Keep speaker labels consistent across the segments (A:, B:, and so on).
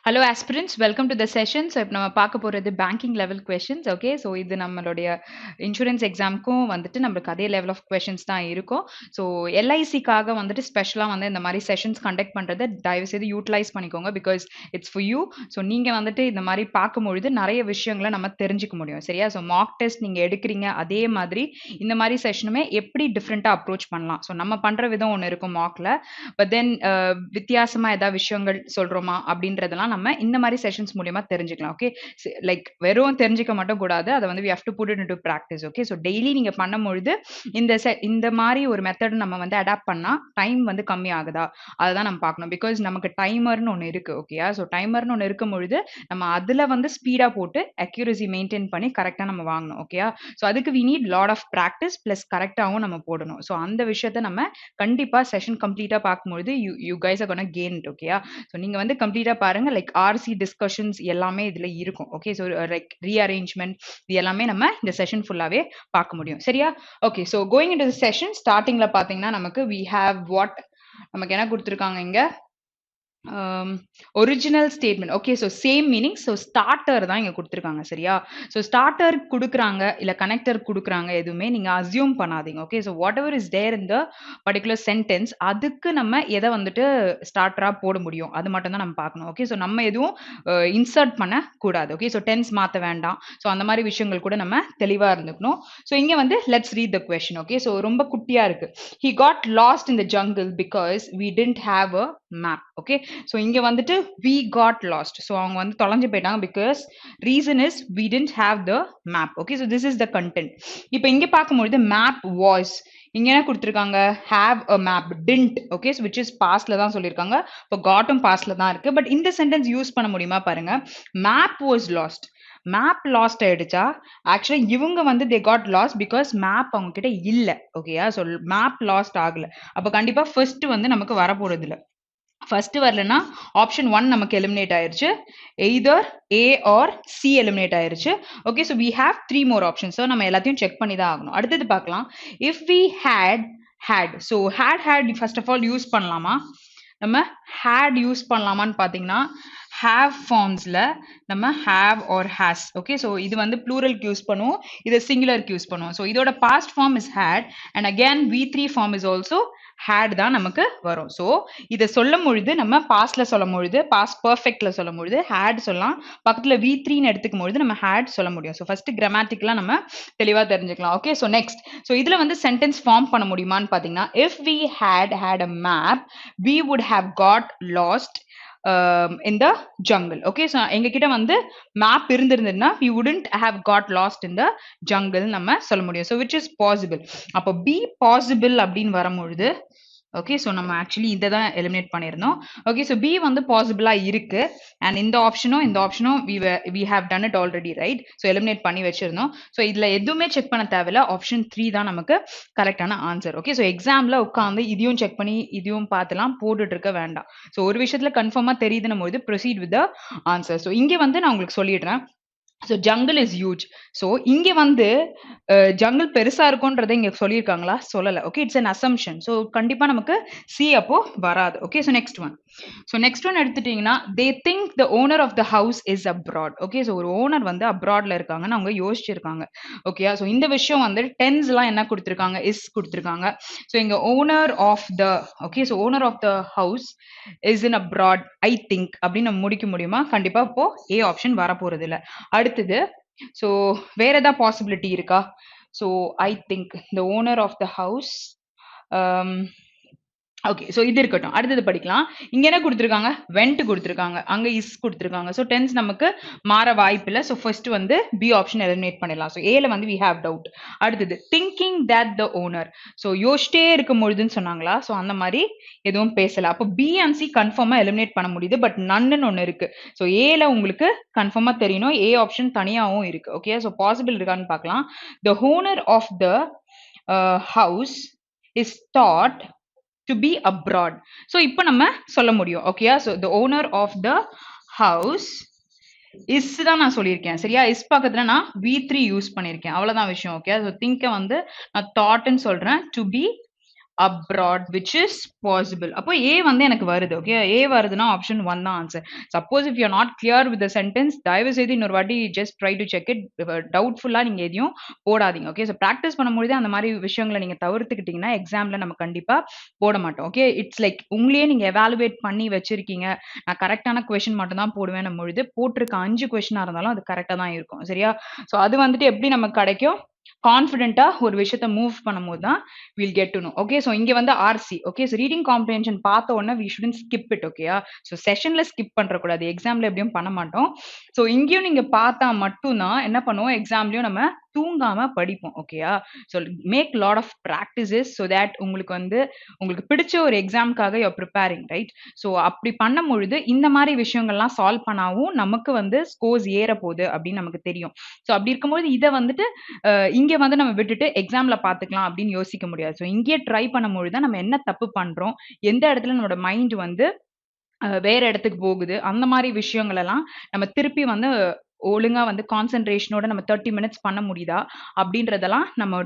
A: Hello aspirants, welcome to the session. So இப்போ நம்ம பார்க்க போறது banking level questions. Okay, so இது நம்மளுடைய insurance examக்கும் வந்துட்டு நம்மளுக்கு அதே level of questions தான் இருக்கும். So LICக்காக வந்துட்டு ஸ்பெஷலா வந்து இந்த மாதிரி sessions conduct பண்றதை தயவு செய்து utilize பண்ணிக்கோங்க because it's for you. So நீங்க வந்துட்டு இந்த மாதிரி பார்க்கும்பொழுது நிறைய விஷயங்களை நம்ம தெரிஞ்சுக்க முடியும். சரியா? So mock test நீங்க எடுக்கிறீங்க அதே மாதிரி இந்த மாதிரி செஷனுமே எப்படி டிஃப்ரெண்டா அப்ரோச் பண்ணலாம். ஸோ நம்ம பண்ற விதம் ஒன்று இருக்கும் மார்க்ல, பட் தென் வித்தியாசமா ஏதாவது விஷயங்கள் சொல்றோமா அப்படின்றதெல்லாம் நம்ம இந்த மாதிரி செஷன்ஸ் மூலியமா தெரிஞ்சுக்கலாம். ஓகே, லைக் வெறும் தெரிஞ்சுக்க மட்டும் கூடாது, அதை வந்து we have to put it into practice. Okay, so daily நீங்க பண்ணும்பொழுது இந்த மாதிரி ஒரு மெத்தட் நம்ம வந்து அடாப்ட் பண்ணா டைம் வந்து கம்மி ஆகுதா அதுதான் நம்ம பார்க்கணும். பிகாஸ் நமக்கு டைமர்னு ஒன்று இருக்கு. ஓகேயா? ஸோ டைமர்னு ஒன்று இருக்கும் பொழுது நம்ம அதுல வந்து ஸ்பீடா போட்டு அக்யூரசி மெயின்டைன் பண்ணி கரெக்டா நம்ம வாங்கணும். ஓகேயா? ஸோ அதுக்கு we need lot of practice plus கரெக்டாகவும் நம்ம போடணும். ஸோ அந்த விஷயத்த நம்ம கண்டிப்பா செஷன் கம்ப்ளீட்டா பார்க்கும்பொழுது you guys are gonna gain it. ஓகேயா? ஸோ நீங்க வந்து கம்ப்ளீட்டா பாருங்க. லைக் ஆர்சி டிஸ்கஷன்ஸ் எல்லாமே இதுல இருக்கும். ஓகே, ஸோ லைக் ரீஅரேஞ்ச்மெண்ட் இது எல்லாமே நம்ம இந்த செஷன் ஃபுல்லாவே பார்க்க முடியும். சரியா? Okay, so going into the session ஸ்டார்டிங்ல பாத்தீங்கன்னா நமக்கு வி ஹேவ் வாட் நமக்கு என்ன கொடுத்துருக்காங்க இங்க original statement. Okay, so same meaning. So starter தான் இங்க கொடுத்துருக்காங்க. சரியா? ஸோ ஸ்டார்டர் கொடுக்குறாங்க இல்ல கனெக்டர் கொடுக்குறாங்க, எதுவுமே நீங்க அசியூம் பண்ணாதீங்க. Okay, so whatever is there இந்த பர்டிகுலர் சென்டென்ஸ் அதுக்கு நம்ம எதை வந்துட்டு ஸ்டார்டரா போட முடியும் அது மட்டும் தான் நம்ம பார்க்கணும். ஓகே, ஸோ நம்ம எதுவும் இன்சர்ட் பண்ண கூடாது. ஓகே, ஸோ டென்ஸ் மாற்ற வேண்டாம். ஸோ அந்த மாதிரி விஷயங்கள் கூட நம்ம தெளிவா இருந்துக்கணும். ஸோ இங்க வந்து let's read the question. Okay, so ரொம்ப குட்டியா இருக்கு. He got lost in the jungle because we didn't have a map. Okay, so இங்க வந்துட்டு we got lost. So அவங்க வந்து தொலைஞ்சு போயிட்டாங்க because reason is we didn't have the map. Okay, so this is the content. இப்போ இங்க பார்க்கும்பொழுது map was இங்க என்ன கொடுத்திருக்காங்க, have a map, didn't. Okay, so which is pastல தான் சொல்லியிருக்காங்க. இப்போ gotடும் pastல தான் இருக்கு. பட் இந்த சென்டென்ஸ் யூஸ் பண்ண முடியுமா பாருங்க. map was lost. Map last ஆயிடுச்சா? ஆக்சுவலா இவங்க வந்து they got last because map அவங்க கிட்ட இல்ல. ஓகேயா? ஸோ மேப் லாஸ்ட் ஆகல. அப்ப கண்டிப்பா ஃபர்ஸ்ட் வந்து நமக்கு வரப்போறது இல்ல. ஃபர்ஸ்ட் வரலன்னா ஆப்ஷன் 1 நமக்கு எலிமினேட் ஆயிருச்சு. Either A or C eliminate ஆயிருச்சு. Okay, so we have 3 more options. So நம்ம எல்லாத்தையும் செக் பண்ணி தான் ஆகணும். அடுத்தது பார்க்கலாம். If we had so had first of all use பண்ணலாமா? நம்ம ஹேட் யூஸ் பண்ணலாமான்னு பார்த்தீங்கன்னா have ஃபார்ம்ஸ்ல நம்ம have or has. Okay, so இது வந்து ப்ளூரலுக்கு யூஸ் பண்ணுவோம், இது சிங்குலருக்கு யூஸ் பண்ணுவோம். ஸோ இதோட past form is had and again V3 form is also had தான் நமக்கு வரும். ஸோ இதை சொல்லும் பொழுது நம்ம பாஸ்ட்ல சொல்லும் பொழுது பாஸ்ட் பர்ஃபெக்ட்ல சொல்லும் பொழுது had சொல்லலாம், பக்கத்துல V3ன்னு எடுத்துக்கும் பொழுது நம்ம had சொல்ல முடியும். ஸோ ஃபர்ஸ்ட் கிராமட்டிக்லாம் நம்ம தெளிவா தெரிஞ்சுக்கலாம். ஓகே, ஸோ நெக்ஸ்ட், ஸோ இதுல வந்து சென்டென்ஸ் ஃபார்ம் பண்ண முடியுமான்னு பாத்தீங்கன்னா if we had a map we would have got lost in the jungle. Okay, so எங்க கிட்ட வந்து map இருந்திருந்ததுன்னா we wouldn't have got lost in the jungle நம்ம சொல்ல முடியும். So which is possible. அப்போ be possible அப்படின்னு வரும்பொழுது ஓகே, ஸோ நம்ம ஆக்சுவலி இதை தான் எலிமினேட் பண்ணியிருந்தோம். ஓகே, ஸோ பி வந்து பாசிபிளா இருக்கு அண்ட் இந்த ஆப்ஷனும் we have done it already, right? So eliminate பண்ணி வச்சிருந்தோம். ஸோ இதுல எதுவுமே செக் பண்ண தேவையில்ல. ஆப்ஷன் 3 தான் நமக்கு கரெக்டான ஆன்சர். ஓகே, ஸோ எக்ஸாம்ல உட்காந்து இதையும் செக் பண்ணி இதையும் பார்த்துலாம் போட்டுட்டு இருக்க வேண்டாம். ஸோ ஒரு விஷயத்துல கன்ஃபார்மா தெரியுதுன்னும் போது proceed with the answer. So இங்க வந்து நான் உங்களுக்கு சொல்லிடுறேன். So jungle is huge. So இங்க வந்து ஜங்கிள் பெருசா இருக்கும்ன்றதை இங்க சொல்லியிருக்காங்களா? சொல்லல. Okay, it's an assumption. So கண்டிப்பா நமக்கு சி அப்போ வராது. ஓகே, ஸோ நெக்ஸ்ட் ஒன் எடுத்துட்டீங்கன்னா they think the owner of the house is abroad. Okay, so ஒரு ஓனர் வந்து அப்ராட்ல இருக்காங்கன்னு அவங்க யோசிச்சிருக்காங்க. ஓகே, ஸோ இந்த விஷயம் வந்து டென்ஸ் எல்லாம் என்ன கொடுத்துருக்காங்க, இஸ் கொடுத்துருக்காங்க. ஸோ இங்க owner of the okay, so owner of the house is in abroad I think அப்படின்னு நம்ம முடிக்க முடியுமா? கண்டிப்பா இப்போ ஏ ஆப்ஷன் வரப்போறது இல்லை. அடுத்தது, ஸோ வேற ஏதாவது பாசிபிலிட்டி இருக்கா? So I think the owner of the house. Okay, so இது இருக்கட்டும். அடுத்தது படிக்கலாம். இங்க என்ன கொடுத்துருக்காங்க, வெண்ட் கொடுத்துருக்காங்க, அங்க இஸ் கொடுத்துருக்காங்க. ஸோ டென்ஸ் நமக்கு மாற வாய்ப்பு இல்லை. ஸோ ஃபர்ஸ்ட் வந்து பி ஆப்ஷன் எலிமினேட் பண்ணிடலாம். ஸோ ஏல வந்து வி ஹேவ் டவுட். அடுத்தது thinking that the owner. So யோசிச்சிட்டே இருக்கும் பொழுதுன்னு சொன்னாங்களா? ஸோ அந்த மாதிரி எதுவும் பேசல. அப்போ பி அண்ட் சி கன்ஃபார்மா எலிமினேட் பண்ண முடியுது. பட் நன்னு ஒன்று இருக்கு. ஸோ ஏல உங்களுக்கு கன்ஃபார்மா தெரியணும், ஏ ஆப்ஷன் தனியாகவும் இருக்கு. ஓகே, ஸோ பாசிபிள் இருக்கான்னு பார்க்கலாம். The owner of the house is thought to be abroad. So இப்போ நம்ம சொல்ல முடியும். ஓகேயா? So the owner of the house is தான் நான் சொல்லியிருக்கேன். சரியா? இஸ் பக்கத்துல நான் V3 யூஸ் பண்ணியிருக்கேன். அவ்வளவுதான் விஷயம். ஓகே, ஸோ திங்க வந்து நான் தாட்னு சொல்றேன், to be abroad which is possible. அப்போ A வந்து எனக்கு வருது. ஓகே. A வருதுன்னா ஆப்ஷன் 1 தான் answer. Suppose if you are not clear with the sentence தயவு செய்து இன்னொரு வாட்டி just try to check it. டவுட்ஃபுல்லா நீங்க எதையும் போடாதீங்க. ஓகே. ஸோ பிராக்டிஸ் பண்ணும்பொழுது அந்த மாதிரி விஷயங்களை நீங்க தவிர்த்துக்கிட்டீங்கன்னா எக்ஸாம்ல நம்ம கண்டிப்பா போட மாட்டோம். ஓகே. இட்ஸ் லைக் உங்களையே நீங்க எவாலுவேட் பண்ணி வச்சிருக்கீங்க. நான் கரெக்டான கொஸ்டின் மட்டும் தான் போடுவேன் பொழுது போட்டிருக்க 5 கொஸ்டினா இருந்தாலும் அது கரெக்டா தான் இருக்கும். சரியா? ஸோ அது வந்துட்டு எப்படி நமக்கு கிடைக்கும்? கான்ஃபிடென்ட்டா ஒரு விஷயத்த மூவ் பண்ணும்போது தான் will get to know. Okay. So இங்க வந்து RC. Okay. So reading comprehension பார்த்த உடனே வி ஷுடன்ட் ஸ்கிப் இட். ஓகேயா? ஸோ செஷன்ல ஸ்கிப் பண்றக்கூடாது. எக்ஸாம்ல எப்படியும் பண்ண மாட்டோம். ஸோ இங்கேயும் நீங்க பார்த்தா மட்டும் தான் என்ன பண்ணுவோம், எக்ஸாம்லயும் நம்ம தூங்காம படிப்போம். ஓகேயா? So make lot of practices so that உங்களுக்கு வந்து உங்களுக்கு பிடிச்ச ஒரு எக்ஸாம்க்காக you are preparing right. So அப்படி பண்ணும்பொழுது இந்த மாதிரி விஷயங்கள்லாம் சால்வ் பண்ணாவும் நமக்கு வந்து ஸ்கோர்ஸ் ஏற போகுது அப்படின்னு நமக்கு தெரியும். ஸோ அப்படி இருக்கும்போது இதை வந்துட்டு இங்க வந்து நம்ம விட்டுட்டு எக்ஸாம்ல பார்த்துக்கலாம் அப்படின்னு யோசிக்க முடியாது. ஸோ இங்கேயே ட்ரை பண்ணும்பொழுது தான் நம்ம என்ன தப்பு பண்றோம், எந்த இடத்துல நம்மளோட மைண்ட் வந்து வேற இடத்துக்கு போகுது. அந்த மாரி விஷயங்கள் எல்லாம் நம்ம திருப்பி வந்து ஒழுங்கா வந்து கான்சன்ட்ரேஷனோட நம்ம 30 மினிட்ஸ் பண்ண முடியுதா? அப்படின்றதெல்லாம் நம்ம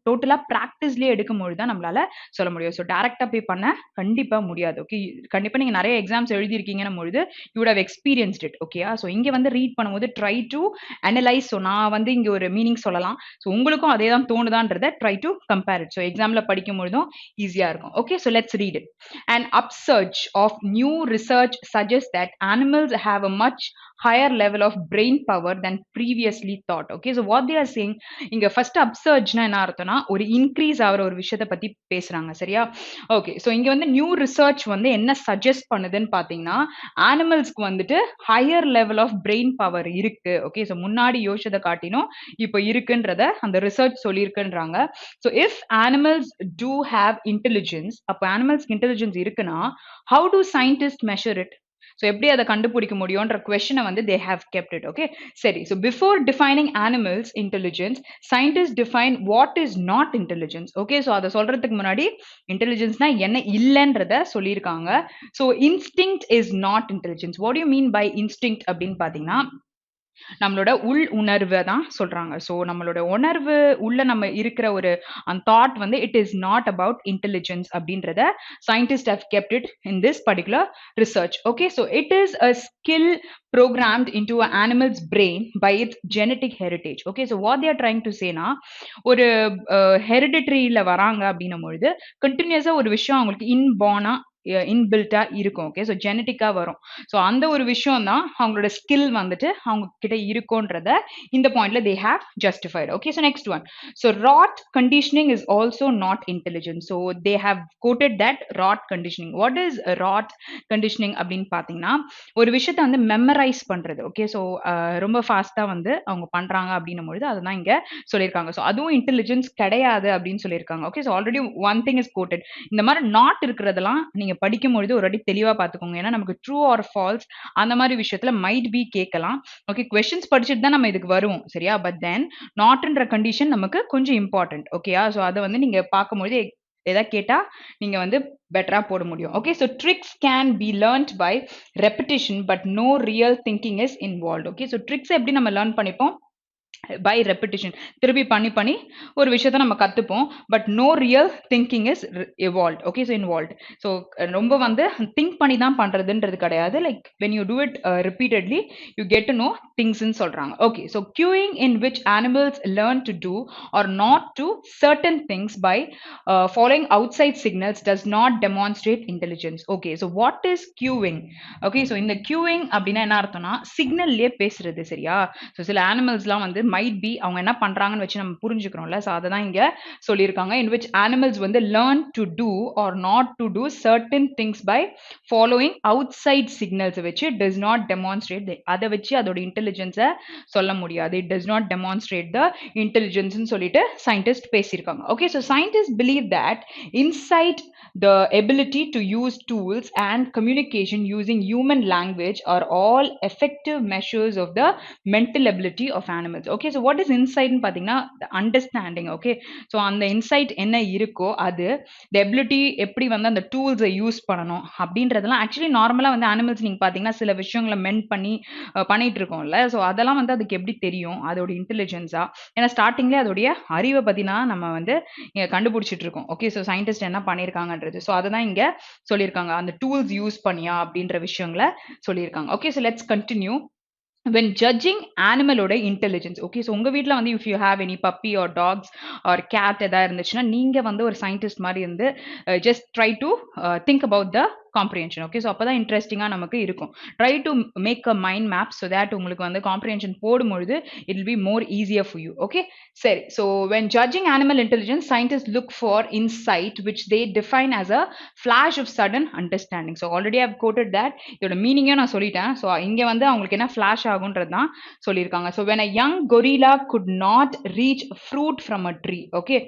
A: டோட்டலா பிராக்டிஸ்லயே எடுக்கும்பொழுது தான் நம்மளால சொல்ல முடியும். ஸோ டைரக்ட்டா போய் பண்ண கண்டிப்பா முடியாது. ஓகே. கண்டிப்பா நீங்க நெறைய எக்ஸாம்ஸ் எழுதியிருக்கீங்கன்னும் பொழுது you would have experienced it. ஓகேயா? ஸோ இங்க வந்து ரீட் பண்ணும்போது ட்ரை டூ அனலைஸ். ஸோ நான் வந்து இங்க ஒரு மீனிங் சொல்லலாம். ஸோ உங்களுக்கும் அதே தான் தோணுதான்றத try to compare it. So எக்ஸாம்ல படிக்கும்பொழுதும் ஈஸியா இருக்கும். Okay. So let's read it. An upsurge of new research suggests that animals have a much higher level of brain power than previously thought. Okay, so what they are saying, இங்க first upsurge னா என்ன அர்த்தம்னா ஒரு increase ஆகிற ஒரு விஷயத்தை பத்தி பேசுறாங்க. சரியா? ஓகே. ஸோ இங்க வந்து நியூ ரிசர்ச் வந்து என்ன சஜஸ்ட் பண்ணுதுன்னு பாத்தீங்கன்னா அனிமல்ஸ்க்கு வந்துட்டு higher level of brain power இருக்கு. ஓகே. ஸோ முன்னாடி யோசிச்சதை காட்டினும் இப்போ இருக்குன்றத அந்த ரிசர்ச் சொல்லியிருக்குன்றாங்க. So if animals do have intelligence, அப்போ அனிமல்ஸ்க்கு இன்டெலிஜென்ஸ் இருக்குன்னா how do scientist measure it? So எப்படி அதை கண்டுபிடிக்க முடியும்ன்ற கொஸ்டினை வந்து they have kept it. Okay. சரி. So before defining animals intelligence scientist define what is not intelligence. Okay. So அதை சொல்றதுக்கு முன்னாடி இன்டெலிஜென்ஸ்னா என்ன இல்லைன்றத சொல்லியிருக்காங்க. So instinct is not intelligence. What you mean by instinct அப்படின்னு பார்த்தீங்கன்னா நம்மளோட உள் உணர்வை தான் சொல்றாங்க. ஸோ நம்மளோட உணர்வு உள்ள நம்ம இருக்கிற ஒரு அந்த தாட் வந்து it is not about intelligence அப்படின்றத scientist have kept it in this particular research. Okay. So it is a skill programmed into an animal's brain by its genetic heritage. Okay, so what they are trying to say na ஒரு ஹெரிடிட்டரியில வராங்க அப்படின்னும் பொழுது கண்டினியூஸா ஒரு விஷயம் அவங்களுக்கு இன்பார்னா இன்பில்ட்டா இருக்கும். Okay. So ஜெனட்டிக்கா வரும். ஸோ அந்த ஒரு விஷயம் தான் அவங்களோட ஸ்கில் வந்துட்டு அவங்க கிட்ட இருக்கும்ன்றத இந்த பாயிண்ட்ல they have justified. Okay. So next one. So rod conditioning is also not intelligent. So they have quoted that rod conditioning. What is rod conditioning அப்படின்னு பார்த்தீங்கன்னா ஒரு விஷயத்த வந்து மெமரைஸ் பண்றது. ஓகே. ஸோ ரொம்ப ஃபாஸ்டா வந்து அவங்க பண்றாங்க அப்படின்னும் பொழுது அதுதான் இங்க சொல்லியிருக்காங்க. ஸோ அதுவும் இன்டெலிஜென்ஸ் கிடையாது அப்படின்னு சொல்லியிருக்காங்க. Okay. So already one thing is quoted. இந்த மாதிரி நாட் இருக்கிறதெல்லாம் நீங்க படிக்கும்பொழுது ஒரு வாட்டி தெளிவா பார்த்துக்கோங்க. ஏன்னா நமக்கு ட்ரூ ஆர் ஃபால்ஸ் அந்த மாதிரி விஷயத்துல மைட் பி கேட்கலாம். ஓகே. கொஸ்டின்ஸ் படிச்சுட்டு தான் நம்ம இதுக்கு வருவோம். சரியா? பட் தென் நாட்ன்ற கண்டிஷன் நமக்கு கொஞ்சம் இம்பார்ட்டன்ட். ஓகேயா? ஸோ அதை வந்து நீங்க பார்க்கும்பொழுது எதா கேட்டா நீங்க வந்து பெட்டரா போட முடியும். Okay. So tricks can be learned by repetition but no real thinking is involve. Okay. So tricks எப்படி நம்ம லேர்ன் பண்ணிப்போம்? By repetition. திருப்பி பண்ணி பண்ணி ஒரு விஷயத்த நம்ம கத்துப்போம். But no real thinking is evolved. Okay. So involved. So ரொம்ப வந்து திங்க் பண்ணி தான் பண்றதுன்றது கிடையாது. Like when you do it repeatedly you get to know திங்ஸ்ன்னு சொல்றாங்க. Okay. So queuing in which animals learn to do or not do certain things by following outside signals does not demonstrate intelligence. Okay. So what is queuing? Okay. So இந்த queuing அப்படின்னா என்ன அர்த்தம்னா சிக்னல்லே பேசுறது. சரியா? So சில அனிமல்ஸ்லாம் வந்து might be அவங்க என்ன பண்றாங்கன்னு வச்சு நம்ம புரிஞ்சுக்கிறோம்ல. ஸோ அதை தான் இங்க சொல்லியிருக்காங்க. இன் விச் அனிமல்ஸ் வந்து learn to do or not to do certain things by following outside signals வச்சு டஸ் நாட் டெமான்ஸ்ட்ரேட். அதை வச்சு அதோட இன்டெலிஜென்ஸை சொல்ல முடியாது. இட் டஸ் நாட் டெமான்ஸ்ட்ரேட் த இன்டெலிஜென்ஸ்ன்னு சொல்லிட்டு சயின்டிஸ்ட் பேசியிருக்காங்க. Okay. So scientist believe that inside the ability to use tools and communication using human language are all effective measures of the mental ability of animals. Okay. So what is இன்சைட்ன்னு பார்த்தீங்கன்னா, understanding. Okay. So அந்த insight என்ன இருக்கோ அது, ability எப்படி வந்து அந்த டூல்ஸை use பண்ணணும் அப்படின்றதெல்லாம் ஆக்சுவலி நார்மலா வந்து அனிமல்ஸ் நீங்க பார்த்தீங்கன்னா, சில விஷயங்கள மென்ட் பண்ணி பண்ணிட்டு இருக்கோம்ல. ஸோ அதெல்லாம் வந்து அதுக்கு எப்படி தெரியும்? அதோட இன்டெலிஜென்ஸா? ஏன்னா ஸ்டார்ட்டிங்லயே அதோடைய அறிவ பத்தினா நம்ம வந்து இங்க கண்டுபிடிச்சிட்டு இருக்கோம். ஓகே. ஸோ சயின்டிஸ்ட் என்ன பண்ணியிருக்காங்கன்றது. ஸோ அததான் இங்க சொல்லியிருக்காங்க. அந்த டூல்ஸ் யூஸ் பண்ணியா அப்படின்ற விஷயங்கள சொல்லியிருக்காங்க. Okay. So let's continue. when judging animalோட intelligence. Okay. So உங்க வீட்ல வந்து if you have any puppy or dogs or cat எதா இருந்துச்சுன்னா, நீங்க வந்து ஒரு சயின்டிஸ்ட் மாரி இருந்து just try to think about the comprehension. Okay. So அப்பதான் இன்ட்ரெஸ்டிங்கா நமக்கு இருக்கும். Try to make a mind map so that உங்களுக்கு வந்து comprehension போடும்பொழுது it will be more easier for you. Okay. சரி. So when judging animal intelligence, scientists look for insight which they define as a flash of sudden understanding. So already I've quoted that. இதோட மீனிங்கையும் நான் சொல்லிட்டேன். So இங்க வந்து அவங்களுக்கு என்ன flash ஆகுன்றது தான் சொல்லியிருக்காங்க. So when a young gorilla could not reach fruit from a tree. Okay.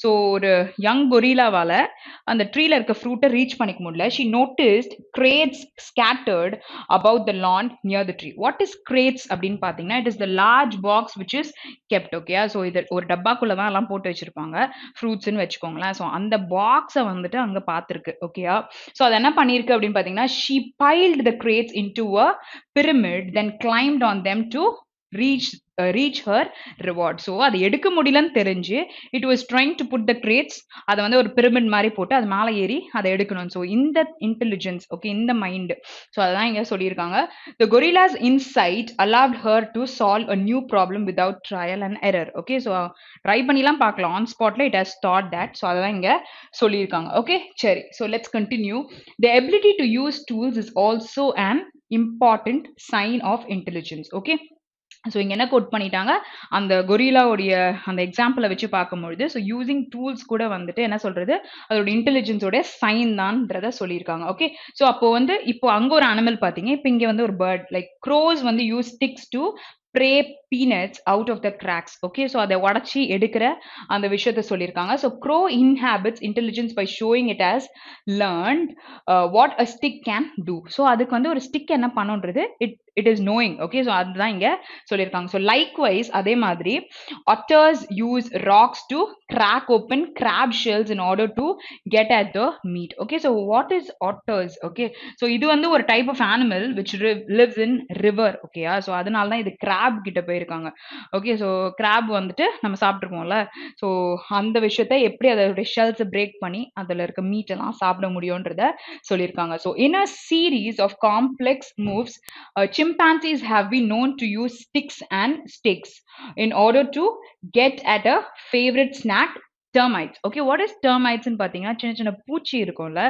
A: So ஒரு யங் கொரில்லாவால அந்த ட்ரீல இருக்க ஃப்ரூட்டை ரீச் பண்ணிக்க முடியல. she noticed crates scattered about the lawn near the tree. what is crates அப்படின்னு பார்த்தீங்கன்னா, it is the large box which is kept. Okay. So இது ஒரு டப்பாக்குள்ள தான் எல்லாம் போட்டு வச்சிருப்பாங்க ஃப்ரூட்ஸ்னு வச்சுக்கோங்களேன். ஸோ அந்த பாக்ஸை வந்துட்டு அங்க பார்த்துருக்கு. ஓகேயா. ஸோ அது என்ன பண்ணிருக்கு அப்படின்னு பார்த்தீங்கன்னா, she piled the crates into a pyramid, then climbed on them to reach her reward. So அது எடுக்க முடியலன்னு தெரிஞ்சு it was trying to put the crates, அதை வந்து ஒரு பிரமிட் மாதிரி போட்டு அது மேலே ஏறி அதை எடுக்கணும். ஸோ இந்த இன்டெலிஜென்ஸ், ஓகே, இந்த மைண்ட், ஸோ அதான் இங்கே சொல்லியிருக்காங்க. த கொரில்லாஸ் inside allowed her to solve a new problem without trial and error. Okay. So try பண்ணிலாம் பார்க்கலாம், ஆன் ஸ்பாட்ல it has thought that. So அதான் இங்கே சொல்லியிருக்காங்க. ஓகே. சரி. So let's continue. The ability to use tools is also an important sign of intelligence. Okay. So இங்கே என்ன code பண்ணிட்டாங்க, அந்த கொரில்லாவுடைய அந்த எக்ஸாம்பிளை வச்சு பார்க்கும்பொழுது, ஸோ யூசிங் டூல்ஸ் கூட வந்துட்டு என்ன சொல்றது, அதோட இன்டெலிஜென்ஸோட சைன் தான்றத சொல்லியிருக்காங்க. ஓகே. ஸோ அப்போ வந்து இப்போ அங்கே ஒரு அனிமல் பார்த்தீங்க, இப்போ இங்கே வந்து ஒரு பேர்ட் லைக் க்ரோஸ் வந்து use sticks to prey peanuts out of the cracks. Okay. So அதை உடச்சி எடுக்கிற அந்த விஷயத்தை சொல்லியிருக்காங்க. So crow inhabits intelligence by showing it has learned what a stick can do. So அதுக்கு வந்து ஒரு stick என்ன பண்ணுன்றது it is knowing. Okay. So அதுதான் இங்க சொல்லியிருக்காங்க. So likewise அதே மாதிரி otters use rocks to crack open crab shells in order to get at the meat. Okay. So what is otters? Okay. So இது வந்து ஒரு type of animal which lives in river. Okay. So அதனால தான் இது crab கிட்ட போயிருக்காங்க. Okay. So graph வந்துட்டு நம்ம சாப்பிட்ருக்கோம்ல. ஸோ அந்த விஷயத்தை எப்படி அதோட ஷெல்ஸை பிரேக் பண்ணி அதில் இருக்க மீட் எல்லாம் சாப்பிட முடியும்ன்றத சொல்லியிருக்காங்க. So in a series of complex moves, chimpanzees have been known to use sticks and stakes in order to get at a favorite snack, termites. Okay. What is டெர்மைட்ஸ்ன்னு பார்த்தீங்கன்னா, சின்ன சின்ன பூச்சி இருக்கும்ல.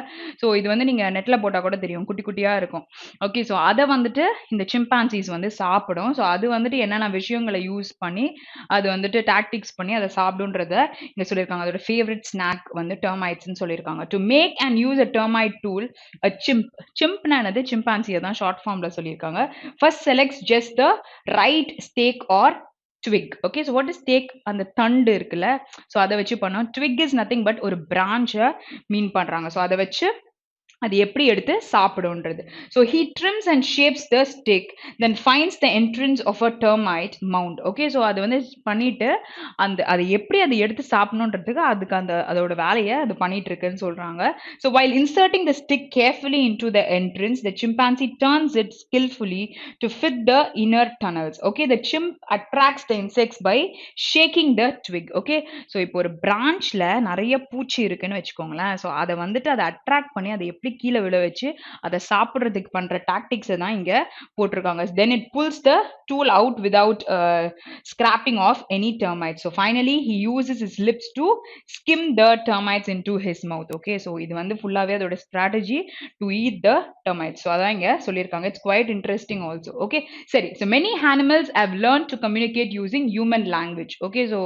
A: ஸோ இது வந்து நீங்கள் நெட்டில் போட்டால் கூட தெரியும், குட்டி குட்டியாக இருக்கும். ஓகே. ஸோ அதை வந்துட்டு இந்த சிம்பான்சிஸ் வந்து சாப்பிடும். ஸோ அது வந்துட்டு என்னென்ன விஷயங்களை யூஸ் பண்ணி அது வந்துட்டு டாக்டிக்ஸ் பண்ணி அதை சாப்பிடுன்றத இங்கே சொல்லியிருக்காங்க. அதோட ஃபேவரட் ஸ்நாக் வந்து டெர்மைட்ஸ்ன்னு சொல்லியிருக்காங்க. To make and use a termite tool, a சிம்ப்னா என்னது, சிம்பான்சியை தான் ஷார்ட் ஃபார்மில் சொல்லியிருக்காங்க. First selects just the right stake or twig. Okay. So what is stake? அந்த தண்டு இருக்குல்ல, ஸோ அதை வச்சு பண்ணோம். twig is nothing but ஒரு பிரான்ச்சை மீன் பண்றாங்க. ஸோ அதை வச்சு அது எப்படி எடுத்து சாப்பிடும்ன்றது. So he trims and shapes the stick, then finds the entrance of a termite mound. Okay. So அது வந்து பண்ணிட்டு அதை எப்படி அதை எடுத்து சாப்பிடணுன்றதுக்கு அதுக்கு அதோட வேலையை அது பண்ணிட்டு இருக்குன்னு சொல்றாங்க. So while inserting the stick carefully into the entrance, the chimpanzee turns it skillfully to fit the inner tunnels. Okay. The chimp attracts the insects by shaking the twig. Okay. So இப்போ ஒரு பிரான்ச்ல நிறைய பூச்சி இருக்குன்னு வச்சுக்கோங்களேன். So அதை வந்துட்டு அதை attract பண்ணி அதை எப்படி கீழே விழ வச்சு அதை சாப்பிடுறதுக்கு பண்ற டாக்டிக்ஸ் தான் இங்க போட்டிருக்காங்க. then it pulls the tool out without scrapping off any termites. So finally he uses his lips to skim the termites into his mouth. Okay. so இது வந்து ஃபுல்லாவே அதோட strategy to eat the termites. so அதான் இங்க சொல்லியிருக்காங்க. it's quite interesting also. Okay. சரி. so many animals have learned to communicate using human language. Okay. so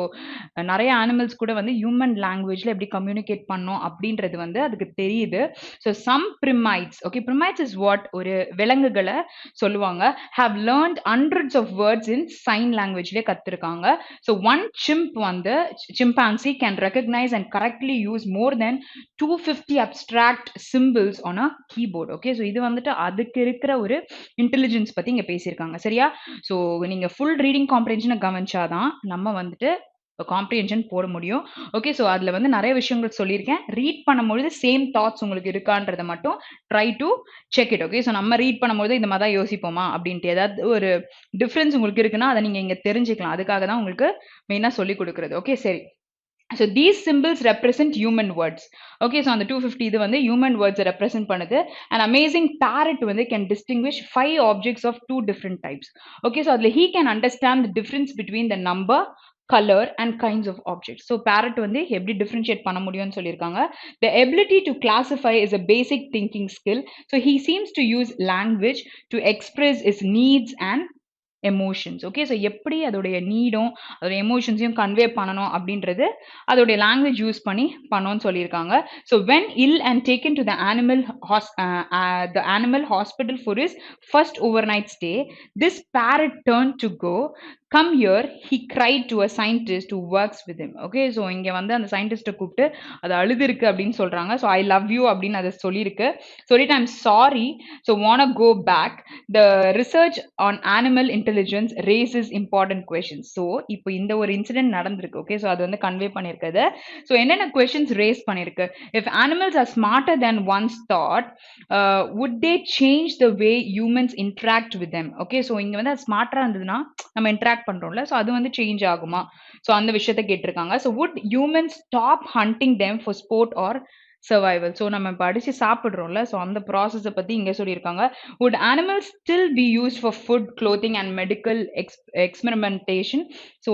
A: நிறைய animals கூட வந்து human languageல எப்படி communicate பண்ணோம் அப்படின்றது வந்து அதுக்கு தெரியுது. so some primates, okay, primates is what ஒரு விலங்குகளை சொல்லுவாங்க, have learned hundreds of words in sign languageல கத்திருக்காங்க. So one chimp வந்து chimpanzee can recognize and correctly use more than 250 abstract symbols on a keyboard. Okay, so இது வந்துட்டு அதுக்கு இருக்கிற ஒரு intelligence பத்தி இங்க பேசியிருக்காங்க. சரியா? ஸோ நீங்க ஃபுல் ரீடிங் காம்ப்ரிஹென்ஷனை கவனிச்சாதான் நம்ம வந்துட்டு காம்ப்ரிஹென்ஷன் போட முடியும். ஓகே, ஸோ அதில் வந்து நிறைய விஷயங்கள் சொல்லியிருக்கேன். ரீட் பண்ணும்பொழுது சேம் தாட்ஸ் உங்களுக்கு இருக்கான்றதை மட்டும் try to check it. Okay, so நம்ம ரீட் பண்ணும்போது இந்த மாதிரி தான் யோசிப்போமா அப்படின்ட்டு ஏதாவது ஒரு டிஃப்ரென்ஸ் உங்களுக்கு இருக்குன்னா அதை நீங்கள் இங்கே தெரிஞ்சுக்கலாம். அதுக்காக தான் உங்களுக்கு மெயினாக சொல்லி கொடுக்குறது. ஓகே, சரி. So these symbols represent human words. Okay, so on the 250 இது வந்து human words represent பண்ணுது. An amazing parrot வந்து can distinguish 5 objects of 2 different types. Okay, so அதில் he can understand the difference between the number, color and kinds of objects. So parrot வந்து எப்படி differentiate பண்ண முடியும்னு சொல்லியிருக்காங்க. The ability to classify is a basic thinking skill. So he seems to use language to express his needs and emotions. Okay, so எப்படி அதோடைய நீடும் அதோடைய எமோஷன்ஸையும் convey பண்ணணும் அப்படின்றது அதோடைய லாங்குவேஜ் யூஸ் பண்ணி பண்ணோன்னு சொல்லியிருக்காங்க. So when ill and taken to the animal hospital for his first overnight stay, this parrot turned to go, come here, he cried to a scientist who works with him. Okay, so இங்கே வந்து அந்த சயின்டிஸ்ட்டை கூப்பிட்டு அது அழுதுருக்கு அப்படின்னு சொல்கிறாங்க. So I love you அப்படின்னு அதை சொல்லியிருக்கு. சொல்லிட்டு I'm sorry, so want go back. The research on animal intelligence raises important questions. So இப்போ இந்த ஒரு இன்சிடென்ட் நடந்திருக்கு. ஓகே, ஸோ அது வந்து கன்வே பண்ணியிருக்குது. ஸோ என்னென்ன கொஷின்ஸ் ரேஸ் பண்ணியிருக்கு? If animals are smarter than once thought, would they change the way humans interact with them? Okay, so இங்கே வந்து அது ஸ்மார்ட்டராக இருந்ததுன்னா நம்ம இன்ட்ராக்ட் பண்றோம்ல, ஸோ அது வந்து சேஞ்ச் ஆகுமா? ஸோ அந்த விஷயத்த கேட்டிருக்காங்க. So would humans stop hunting them for sport or survival? So நம்ம படிச்சு சாப்பிட்றோம்ல, ஸோ அந்த ப்ராசஸை பற்றி இங்கே சொல்லியிருக்காங்க. Would animals still be used for food, clothing and medical experimentation? So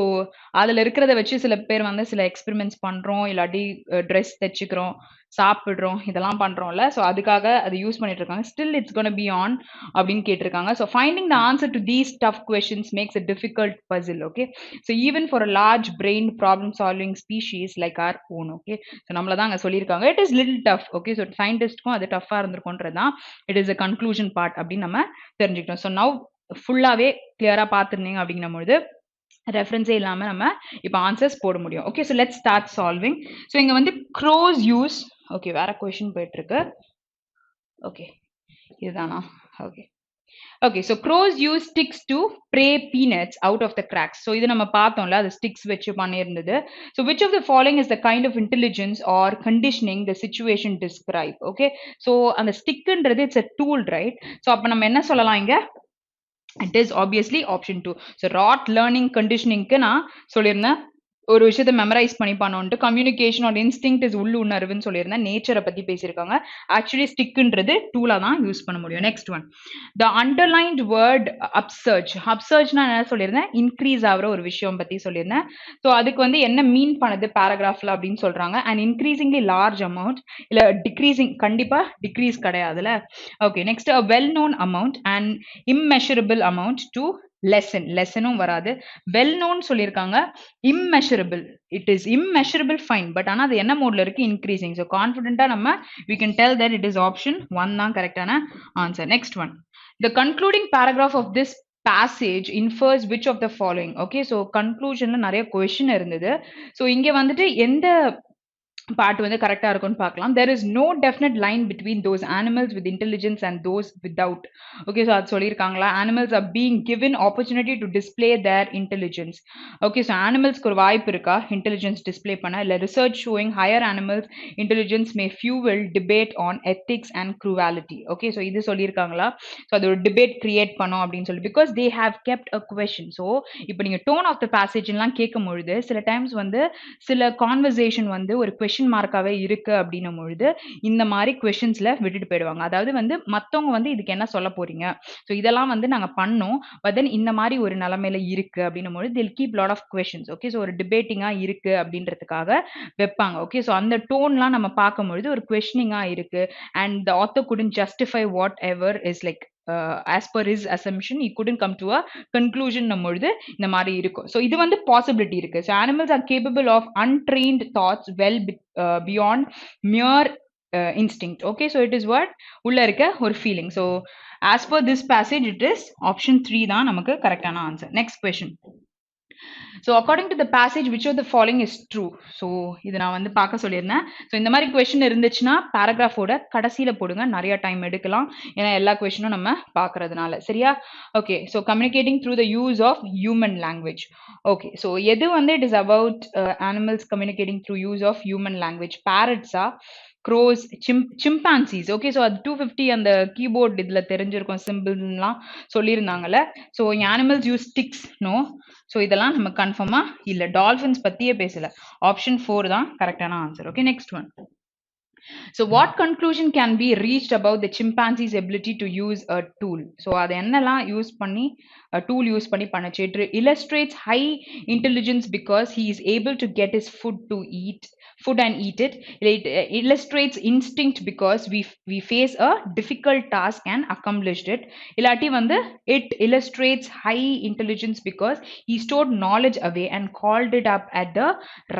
A: அதில் இருக்கிறத வச்சு சில பேர் வந்து சில எக்ஸ்பெரிமெண்ட்ஸ் பண்ணுறோம், இல்லாட்டி ட்ரெஸ் தைச்சிக்கிறோம், சாப்பிட்றோம், இதெல்லாம் பண்ணுறோம்ல, ஸோ அதுக்காக அது யூஸ் பண்ணிட்டு இருக்காங்க. Still it's gonna be on அப்படின்னு கேட்டிருக்காங்க. So finding the answer to these tough questions makes a difficult puzzle. Okay, so even for a large brain problem solving species like our own. Okay, so நம்மள தான் அங்கே சொல்லியிருக்காங்க. It is little tough. Okay, so சயின்டிஸ்ட்க்கும் அது டஃப்பாக இருந்திருக்கும்ன்றது தான் it is a conclusion part அப்படின்னு நம்ம தெரிஞ்சுக்கிட்டோம். ஸோ நவ் ஃபுல்லாகவே கிளியராக பார்த்துருந்தீங்க அப்படிங்கும்போது ரெஃபரன்ஸே இல்லாமல் நம்ம இப்போ ஆன்சர்ஸ் போட முடியும். Okay, so let's start solving. So இங்கே வந்து க்ரோஸ் யூஸ், ஓகே வேற கொஷின் போயிட்டு இருக்கு. ஓகே, இதுதானா? Okay, okay, so crows use sticks to pry peanuts out of the cracks. So இது நம்ம பார்த்தோம்ல, அது ஸ்டிக்ஸ் வச்சு பண்ணியிருந்தது. So which of the following is the kind of intelligence or conditioning the situation describe? Okay, so அந்த ஸ்டிக்குன்றது it's a tool, right? So அப்போ நம்ம என்ன சொல்லலாம் இங்கே? It is obviously option 2. So rote learning conditioning க்கு நான் சொல்லியிருந்தேன், ஒரு விஷயத்தை மெமரைஸ் பண்ணி பண்ணோன்ட்டு. கம்யூனிகேஷன் ஆர் இன்ஸ்டிங்க்ட் இஸ் உள்ளுணர்வுன்னு சொல்லியிருந்தேன். நேச்சரை பற்றி பேசியிருக்காங்க. ஆக்சுவலி ஸ்டிக்குன்றது டூலாக தான் யூஸ் பண்ண முடியும். நெக்ஸ்ட் ஒன், த அண்டர்லைன்ட் வேர்ட் அப்சர்ஜ். அப்சர்ஜ்னா என்ன சொல்லியிருந்தேன்? இன்க்ரீஸ் ஆகிற ஒரு விஷயம் பற்றி சொல்லியிருந்தேன். ஸோ அதுக்கு வந்து என்ன மீன் பண்ணுது பேராகிராஃபில் அப்படின்னு சொல்கிறாங்க. அண்ட் இன்க்ரீசிங்லி லார்ஜ் அமௌண்ட், இல்லை டிக்ரீசிங், கண்டிப்பாக டிக்ரீஸ் கிடையாதுல்ல. Okay, next a well known amount and immeasurable amount to லெசனும் வராது. வெல் நோன் சொல்லியிருக்காங்க, immeasurable, it is immeasurable fine, but ஆனால் அது என்ன மோட்ல இருக்கு? இன்க்ரீசிங். ஸோ கான்ஃபிடென்ட்டாக நம்ம we can tell that it is option 1 தான் கரெக்டான answer. Next one, the concluding paragraph of this passage infers which of the following? Okay, so கன்க்ளூஷன்ல நிறைய கொஸ்டின் இருந்தது. ஸோ இங்கே வந்துட்டு எந்த பார்ட் வந்து கரெக்டாக இருக்கும்னு பார்க்கலாம். there is no definite line between those animals with intelligence and those without. Okay, so அது சொல்லியிருக்காங்களா? animals are being given opportunity to display their intelligence. Okay, so animalsக்கு ஒரு வாய்ப்பு இருக்கா intelligence display பண்ண? இல்லை research showing higher animals intelligence may fuel debate on ethics and cruelty. Okay, so இது சொல்லியிருக்காங்களா? ஸோ அது ஒரு டிபேட் கிரியேட் பண்ணோம் அப்படின்னு சொல்லி, because they have kept a question. So இப்போ நீங்கள் டோன் ஆஃப் த பேசேஜ்லாம் கேட்கும் பொழுது சில டைம்ஸ் வந்து சில கான்வர்சேஷன் வந்து ஒரு கொஷின் மார்க்காவே இருக்கு அப்படின்னும் பொழுது இந்த மாதிரி கொஸ்டின்ஸ்ல விட்டுட்டு போயிடுவாங்க. அதாவது வந்து மத்தவங்க வந்து இதுக்கு என்ன சொல்ல போறீங்க, ஸோ இதெல்லாம் வந்து நாங்க பண்ணோம், பட் தென் இந்த மாதிரி ஒரு நிலைமையில இருக்கு அப்படின்னும் பொழுது they'll keep lot of questions. Okay, so ஒரு டிபேட்டிங்கா இருக்கு அப்படின்றதுக்காக வைப்பாங்க. ஓகே, ஸோ அந்த டோன்லாம் நம்ம பார்க்கும்பொழுது ஒரு கொஸ்டினிங்கா இருக்கு, and the author couldn't justify whatever is like as per his assumption he couldn't come to a conclusion நம்மொழுது இந்த மாதிரி இருக்கும். ஸோ இது வந்து பாசிபிலிட்டி இருக்கு. So animals are capable of untrained thoughts well beyond mere instinct. Okay, so it is what உள்ள இருக்க ஒரு feeling. So as per this passage it is option 3 தான் நமக்கு கரெக்டான answer. Next question. So according to the passage, which of the following is true? So இது நான் வந்து பார்க்க சொல்லியிருந்தேன். ஸோ இந்த மாதிரி கொஸ்டின் இருந்துச்சுன்னா பேராகிராஃபோட கடைசியில் போடுங்க, நிறைய டைம் எடுக்கலாம், ஏன்னா எல்லா கொஸ்டினும் நம்ம பார்க்கறதுனால. சரியா? Okay, so communicating through the use of human language. Okay, so எது வந்து it is about animals communicating through use of human language? பேரட்ஸா, க்ரோஸ், சிம்பான்சிஸ். ஓகே, ஸோ அது 250 அந்த கீபோர்ட் இதில் தெரிஞ்சிருக்கும், சிம்பிள்லாம் சொல்லியிருந்தாங்கல்ல. So animals use sticks, no. So இதெல்லாம் நம்ம கன்ஃபார்மா இல்லை, டால்ஃபின்ஸ் பற்றியே பேசல. ஆப்ஷன் 4 தான் கரெக்டான answer. Okay, next one. So what conclusion can be reached about the chimpanzee's ability to use a tool? So அது என்னெல்லாம் யூஸ் பண்ணி tool யூஸ் பண்ணி பண்ணுச்சு? It illustrates high intelligence because he is able to get his food and eat it. It illustrates instinct because we face a difficult task and accomplished it. இல்லாட்டி வந்து it illustrates high intelligence because he stored knowledge away and called it up at the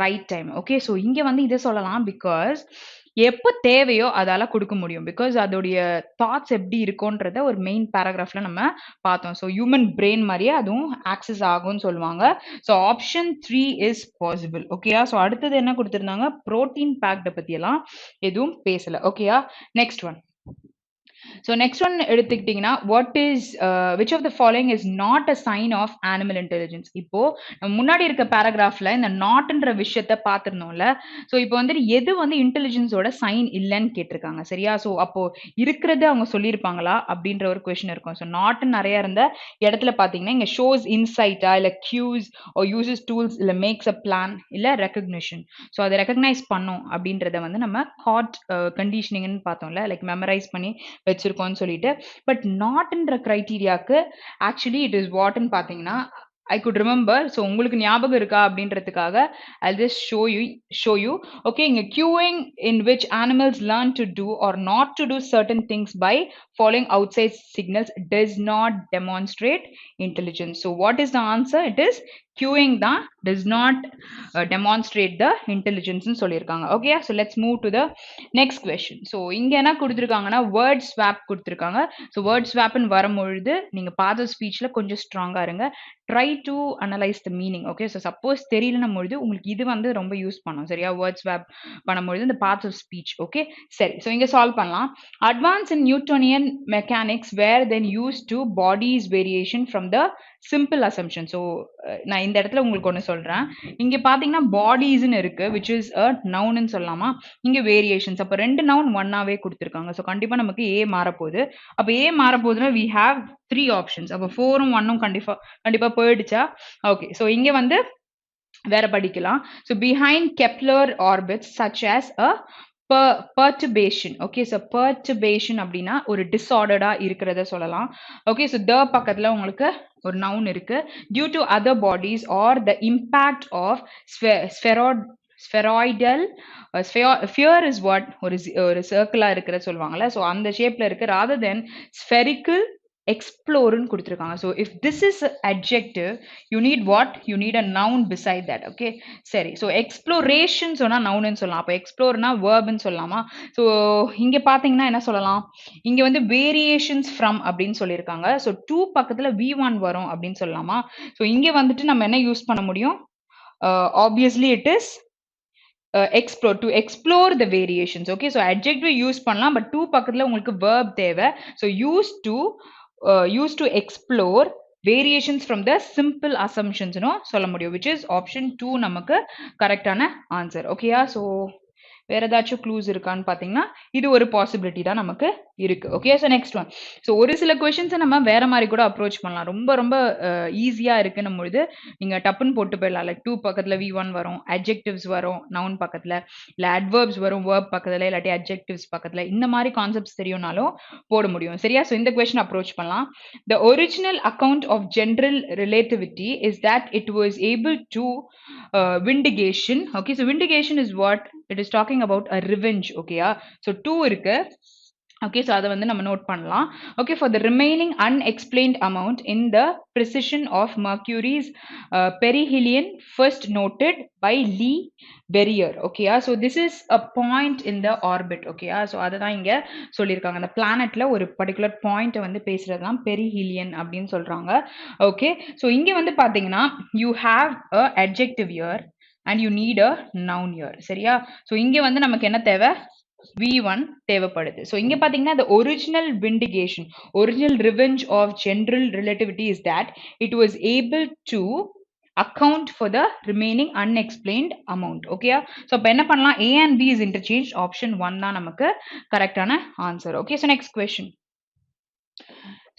A: right time. Okay, so இங்க வந்து இதை சொல்லலாம் because எப்போ தேவையோ அதால கொடுக்க முடியும், பிகாஸ் அதோடைய தாட்ஸ் எப்படி இருக்கும்ன்றத ஒரு மெயின் பேராகிராஃப்ல நம்ம பார்த்தோம். ஸோ ஹியூமன் பிரெயின் மாதிரியே அதுவும் ஆக்சஸ் ஆகும்னு சொல்லுவாங்க. So option 3 is possible. ஓகேயா? ஸோ அடுத்தது என்ன கொடுத்துருந்தாங்க? புரோட்டீன் பேக்டை பற்றியெல்லாம் எதுவும் பேசலை. ஓகேயா? Next one. So next one எடுத்துக்கிட்டிங்கன்னா, what is which of the following is not a sign of animal intelligence? இப்போ முன்னாடி இருக்க பேராகிராஃப்ல இந்த நாட்ன்ற விஷயத்த பார்த்துருந்தோம்ல. ஸோ இப்போ வந்துட்டு எது வந்து இன்டெலிஜென்ஸோட சைன் இல்லைன்னு கேட்டிருக்காங்க. சரியா? ஸோ அப்போ இருக்கிறது அவங்க சொல்லியிருப்பாங்களா அப்படின்ற ஒரு கொஸ்டின் இருக்கும். ஸோ நாட்னு நிறைய இருந்த இடத்துல பார்த்தீங்கன்னா இங்கே ஷோஸ் இன்சைட்டா, இல்லை கியூஸ், ஓ யூசஸ் டூல்ஸ், இல்லை மேக்ஸ் அ பிளான், இல்லை ரெக்கக்னிஷன். ஸோ அதை ரெக்கக்னைஸ் பண்ணும் அப்படின்றத வந்து நம்ம காட் கண்டிஷனிங்னு பார்த்தோம்ல, லைக் மெமரைஸ் பண்ணி வச்சிருக்கோம்னு சொல்லிட்டு. பட் நாட்ன்ற கிரைட்டீரியாக்கு ஆக்சுவலி இட் இஸ் வாட்னு பார்த்தீங்கன்னா I could remember. ஸோ உங்களுக்கு ஞாபகம் இருக்கா அப்படின்றதுக்காக I'll just show you. Okay, இங்க queuing in which animals learn to do or not to do certain things by following outside signals does not demonstrate intelligence. So what is the answer? It is queuing தான் does not demonstrate the intelligence ன்னு சொல்லியிருக்காங்க. Okay, so let's move to the next question. So இங்க என்ன கொடுத்துருக்காங்கன்னா word swap கொடுத்துருக்காங்க. So word ஸ்வாப்னு வரும்பொழுது நீங்க பார்த்த ஸ்பீச்ல கொஞ்சம் ஸ்ட்ராங்கா இருங்க. Try to analyse the meaning. Okay, so suppose தெரியலன்னும் பொழுது உங்களுக்கு இது வந்து ரொம்ப யூஸ் பண்ணும். சரியா? வேர்ட் ஸ்வாப் பண்ணும்பொழுது இந்த பார்ட்ஸ் ஆஃப் ஸ்பீச். ஓகே, சரி. ஸோ இங்கே சால்வ் பண்ணலாம். Advance in Newtonian mechanics where then use to bodies variation from the simple assumption. So நான் இந்த இடத்துல உங்களுக்கு ஒன்று சொல்கிறேன். இங்கே பார்த்தீங்கன்னா பாடிஸ்ன்னு இருக்கு, விச் இஸ் அ நவுன்னு சொல்லலாமா? இங்கே வேரியேஷன்ஸ், அப்போ 2 நவுன் 1ஆவே கொடுத்துருக்காங்க. ஸோ கண்டிப்பாக நமக்கு ஏ மாறப்போகுது. அப்போ ஏ மாறப்போகுதுன்னா வி ஹாவ் 3 ஆப்ஷன்ஸ். அப்போ 4ம் 1ம் கண்டிப்பாக போயிடுச்சா? ஓகே, ஸோ இங்கே வந்து வேற படிக்கலாம். So behind Kepler orbits such as a perturbation. Okay, so perturbation அப்படின்னா ஒரு டிஸார்டர்டா இருக்கிறத சொல்லலாம். ஓகே, ஸோ த பக்கத்துல உங்களுக்கு ஒரு நவுன் இருக்கு. Due to other bodies or the impact of spheroidal sphere is what ஒரு சர்க்கிளா இருக்கிற சொல்லுவாங்கல்ல. ஸோ அந்த ஷேப்ல இருக்கு rather than spherical explore-ன்னு கொடுத்துருக்காங்க. So if this is adjective you need what? You need a noun beside that. Okay, சரி. So exploration சொன்னா நவுன்னு சொல்லலாம். அப்போ எக்ஸ்ப்ளோர்னா வேர்ப்னு சொல்லலாமா? ஸோ இங்க பாத்தீங்கன்னா என்ன சொல்லலாம்? இங்க வந்து வேரியேஷன்ஸ் ஃப்ரம் அப்படின்னு சொல்லியிருக்காங்க. ஸோ 2 பக்கத்துல V1 வரும் அப்படின்னு சொல்லலாமா? ஸோ இங்க வந்துட்டு நம்ம என்ன யூஸ் பண்ண முடியும்? Obviously it is explore, to explore the variations. Okay, so adjective use பண்ணலாம், but 2 பக்கத்துல உங்களுக்கு verb தேவை. So used to explore variations from the simple assumptions சொல்ல முடியும், which is option 2 நமக்கு கரெக்டான ஆன்சர். ஓகேயா? ஸோ வேற ஏதாச்சும் க்ளூஸ் இருக்கான்னு பார்த்தீங்கன்னா இது ஒரு பாசிபிலிட்டி தான் நமக்கு இருக்கு. Okay, so next one. So ஒரு சில கொஷின்ஸை நம்ம வேற மாதிரி கூட அப்ரோச் பண்ணலாம். ரொம்ப ரொம்ப ஈஸியாக இருக்குன்னும் பொழுது நீங்கள் டப்புன்னு போட்டு போயிடலாம். லைக் 2 பக்கத்தில் V1 வரும், அட்ஜெக்டிவ்ஸ் வரும் நவுன் பக்கத்தில், இல்லை அட்வர்ப்ஸ் வரும் வேர்ப் பக்கத்தில், இல்லாட்டி அட்ஜெக்டிவ்ஸ் பக்கத்தில். இந்த மாதிரி கான்செப்ட்ஸ் தெரியும்னாலும் போட முடியும். சரியா? ஸோ இந்த கொஷின் அப்ரோச் பண்ணலாம். The original account of general relativity is that it was able to vindication. Okay, so vindication is what? It is talking about a revenge. Okay, so 2 இருக்கு. Okay, so அதை வந்து நம்ம note பண்ணலாம். Okay, for the remaining unexplained amount in the precision of Mercury's perihelion first noted by Lee Berrier. Okay, so this is a point in the orbit. Okay, so அதை தான் இங்க சொல்லியிருக்காங்க. அந்த பிளானட்ல ஒரு பர்டிகுலர் பாயிண்ட் வந்து பேசுறது தான் பெரிஹீலியன் அப்படின்னு சொல்றாங்க. ஓகே, ஸோ இங்க வந்து பாத்தீங்கன்னா you have a adjective here and you need a noun here. சரியா? ஸோ இங்க வந்து நமக்கு என்ன தேவை? V1 தேவைப்படுது. ஸோ இங்க பாத்தீங்கன்னா the original vindication, original revenge of general relativity is that it was able to account for the remaining unexplained amount. Okay, so அப்ப என்ன பண்ணலாம்? A and B is interchanged. Option 1 தான் நமக்கு கரெக்டான answer. Okay, so next question.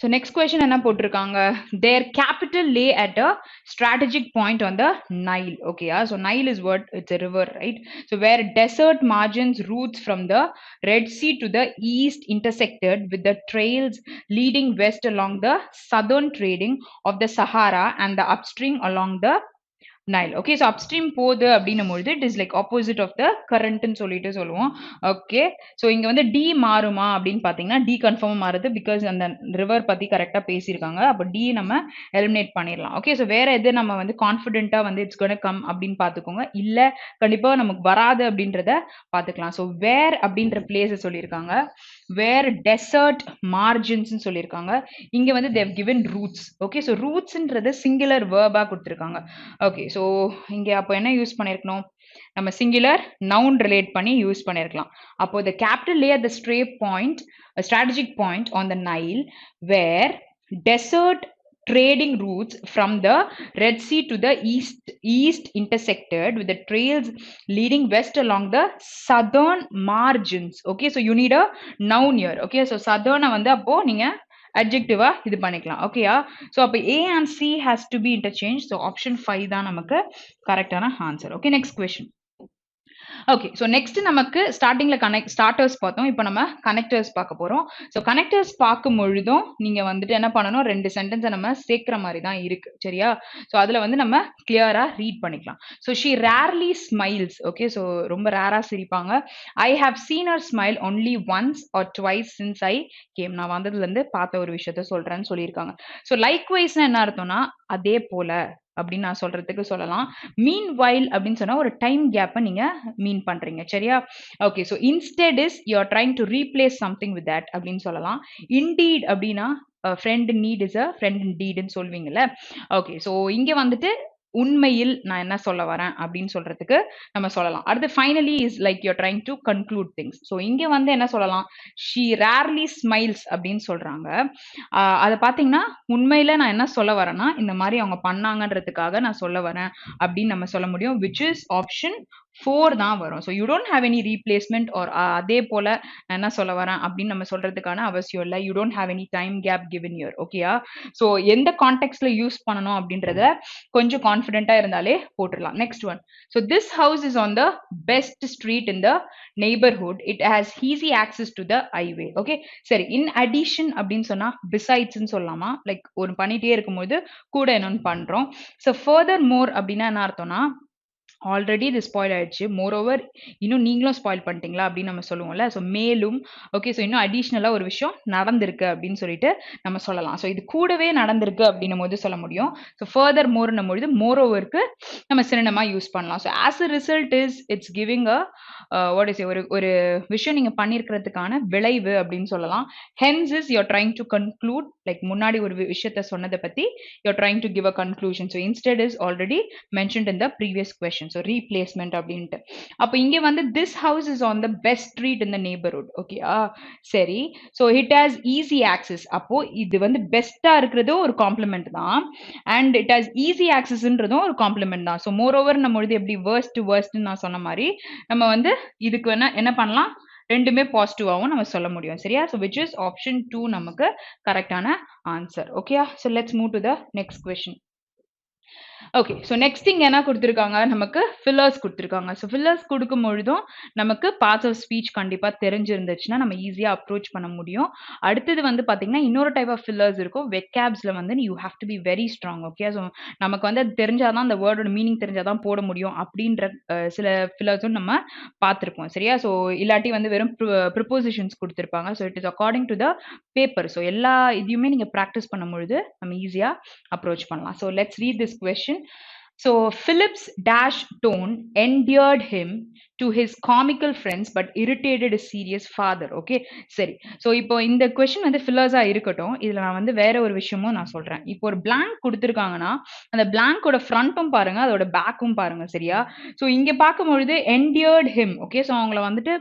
A: So next question என்ன போட்டிருக்காங்க? Their capital lay at a strategic point on the Nile. Okay, so Nile is what? It's a river, right? So where desert margins routes from the Red Sea to the east intersected with the trails leading west along the southern trading of the Sahara and the upstream along the Nile. Okay, so upstream போகுது அப்படின்னும் பொழுது it is like opposite of the current ன்னு சொல்லிட்டு சொல்லுவோம். Okay, so இங்க வந்து D மாறுமா அப்படின்னு பார்த்தீங்கன்னா D கன்ஃபார்மா மாறுது because அந்த ரிவர் பத்தி கரெக்டா பேசியிருக்காங்க. அப்போ D நம்ம எலிமினேட் பண்ணிடலாம். ஓகே, ஸோ வேற எது நம்ம வந்து கான்ஃபிடென்ட்டா வந்து இட்ஸ் கோனா கம் அப்படின்னு பார்த்துக்கோங்க. இல்ல கண்டிப்பா நமக்கு வராது அப்படின்றத பார்த்துக்கலாம். ஸோ வேர் அப்படின்ற பிளேஸை சொல்லியிருக்காங்க. வேர் டெசர்ட் மார்ஜின்ஸ் சொல்லியிருக்காங்க. இங்க வந்து they've given roots. Okay, so ரூட்ஸ்ன்றது சிங்குலர் வேர்பா கொடுத்துருக்காங்க. ஓகே, ஸோ இங்கே அப்போ என்ன யூஸ் பண்ணியிருக்கணும்? நம்ம சிங்குலர் நவுன் ரிலேட் பண்ணி யூஸ் பண்ணியிருக்கலாம். அப்போ the capital lay at the strategic point on the Nile where desert trading routes from the Red Sea to the east intersected with the trails leading west along the southern margins. Okay, so you need a noun here. Okay, so southern வந்து அப்போ நீங்க adjective இது பண்ணிக்கலாம். ஓகேயா? So அப்போ A and C has to be interchanged. So option 5 தான் நமக்கு கரெக்டான answer. Okay, next question. Okay, so next நமக்கு ஸ்டார்டிங்ல ஸ்டார்டர்ஸ் பார்த்தோம். இப்போ நம்ம கனெக்டர்ஸ் பார்க்க போறோம். ஸோ கனெக்டர்ஸ் பார்க்கும் பொழுதும் நீங்க வந்துட்டு என்ன பண்ணணும்? 2 சென்டென்ஸை நம்ம சேர்க்கிற மாதிரி தான் இருக்கு. சரியா? ஸோ அதுல வந்து நம்ம கிளியரா ரீட் பண்ணிக்கலாம். So she rarely smiles. Okay, so ரொம்ப ரேரா சிரிப்பாங்க. I have seen her smile only once R twice since I came. நான் வந்ததுல இருந்து பார்த்த ஒரு விஷயத்த சொல்றேன்னு சொல்லியிருக்காங்க. ஸோ லைக் வைஸ்னா என்ன அர்த்தம்னா அதே போல அப்படின்னு நான் சொல்றதுக்கு சொல்லலாம். மீன் வைல் அப்படின்னு சொன்னா ஒரு டைம் கேப்பை நீங்க மீன் பண்றீங்க. சரியா? Okay, so instead is you are trying to replace something with that அப்படின்னு சொல்லலாம். இன்டீட் அப்படின்னா friend need is a friend in டீட்னு சொல்வீங்கல்ல. ஓகே, ஸோ இங்க வந்துட்டு உண்மையில் நான் என்ன சொல்ல வரேன் அப்படின்னு சொல்றதுக்கு நம்ம சொல்லலாம். அடுத்து finally is like you trying to conclude things. So இங்க வந்து என்ன சொல்லலாம்? ஷீ ரேர்லி ஸ்மைல்ஸ் அப்படின்னு சொல்றாங்க. அதை பார்த்தீங்கன்னா உண்மையில நான் என்ன சொல்ல வரேன்னா இந்த மாதிரி அவங்க பண்ணாங்கன்றதுக்காக நான் சொல்ல வரேன் அப்படின்னு நம்ம சொல்ல முடியும். விச் இஸ் ஆப்ஷன் 4 தான் வரும். So you don't have any replacement or அதே போல நான் என்ன சொல்ல வரேன் அப்படின்னு நம்ம சொல்றதுக்கான அவசியம் இல்லை. You don't have any time gap given year. ஓகேயா? ஸோ எந்த கான்டெக்ட்ல யூஸ் பண்ணணும் அப்படின்றத கொஞ்சம் கான்ஃபிடென்ட்டா இருந்தாலே போட்டுடலாம். Next one. So this house is on the best street in the neighbourhood. It has easy access to the highway. Okay, சரி. இன் அடிஷன் அப்படின்னு சொன்னா பிசைட்ஸ்ன்னு சொல்லலாமா? லைக் ஒரு பண்ணிட்டே இருக்கும்போது கூட என்னன்னு பண்றோம். ஸோ ஃபர்தர் மோர் அப்படின்னா என்ன அர்த்தம்னா ஆல்ரெடி இது ஸ்பாயில் ஆயிடுச்சு, மோரோவர் இன்னும் நீங்களும் ஸ்பாயில் பண்ணிட்டீங்களா அப்படின்னு நம்ம சொல்லுவோம்ல. ஸோ மேலும் ஓகே, ஸோ இன்னும் அடிஷ்னலாக ஒரு விஷயம் நடந்திருக்கு அப்படின்னு சொல்லிட்டு நம்ம சொல்லலாம். ஸோ இது கூடவே நடந்திருக்கு அப்படின்னும் போது சொல்ல முடியும். ஸோ ஃபர்தர் மோர்னும் பொழுது மோரோவருக்கு நம்ம சினோனிமா யூஸ் பண்ணலாம். So as a result is it's giving a what is ஒரு விஷயம் நீங்க பண்ணியிருக்கிறதுக்கான விளைவு அப்படின்னு சொல்லலாம். Hence is you're trying to conclude, like முன்னாடி ஒரு விஷயத்த சொன்னதை பத்தி you're trying to give a conclusion. So instead is already mentioned in the previous question. So replacement அப்படின்ட்டு. அப்போ இங்க வந்து this house is on the best street in the neighbourhood. ஓகேயா? சரி. So it has easy access. அப்போ இது வந்து பெஸ்டா இருக்கிறதும் ஒரு காம்ப்ளிமெண்ட் தான், அண்ட் இட் ஹாஸ் ஈஸி ஆக்சஸ்ன்றதும் ஒரு காம்ப்ளிமெண்ட் தான். ஸோ மோர் ஓவர் நம்ம எப்படி வேர்ஸ்ட் நான் சொன்ன மாதிரி நம்ம வந்து இதுக்கு என்ன பண்ணலாம்? ரெண்டுமே பாசிட்டிவாகவும் நம்ம சொல்ல முடியும். சரியா? ஸோ விச் இஸ் ஆப்ஷன் 2 நமக்கு கரெக்டான ஆன்சர். ஓகேயா? So let's move to the next question. Okay. So next இங்க என்ன குடுத்துருக்காங்க, நமக்கு ஃபில்லர்ஸ் குடுத்துருக்காங்க. ஸோ ஃபில்லர்ஸ் குடுக்கும் பொழுதும், நமக்கு பார்ட்ஸ் ஆஃப் ஸ்பீச் கண்டிப்பா தெரிஞ்சிருந்துச்சுன்னா, நம்ம ஈஸியா அப்ரோச் பண்ண முடியும். அடுத்தது வந்து பார்த்தீங்கன்னா, இன்னொரு டைப் ஆஃப் ஃபில்லர்ஸ் இருக்கும். வெக்காப்ஸ்ல வந்து you have to be very strong. Okay. So நமக்கு வந்து அது தெரிஞ்சா தான் அந்த வேர்டோட மீனிங் தெரிஞ்சா தான் போட முடியும். அப்படின்ற சில ஃபில்லர்ஸும் நம்ம பார்த்துருப்போம். சரியா? ஸோ இல்லாட்டி வந்து வெறும் ப்ரிப்போசிஷன்ஸ் குடுத்துருப்பாங்க. So it is according to the paper. So எல்லா இதையுமே நீங்க பிராக்டிஸ் பண்ணும்பொழுது, நம்ம ஈஸியா அப்ரோச் பண்ணலாம். So let's read this question. So Philip's dash tone endeared him to his comical friends but irritated his serious father. Okay, சரி. So இப்போ இந்த கொஸ்டின் வந்து ஃபில்லர்ஸா இருக்கட்டும். இதுல நான் வந்து வேற ஒரு விஷயமும் நான் சொல்றேன். இப்போ ஒரு பிளாங்க் குடுத்துருக்காங்கன்னா, அந்த பிளாங்கோட ஃப்ரண்ட்டும் பாருங்க, அதோட பேக்கும் பாருங்க. சரியா? ஸோ இங்க பார்க்கும்பொழுது endeared him. ஓகே. ஸோ அவங்கள வந்துட்டு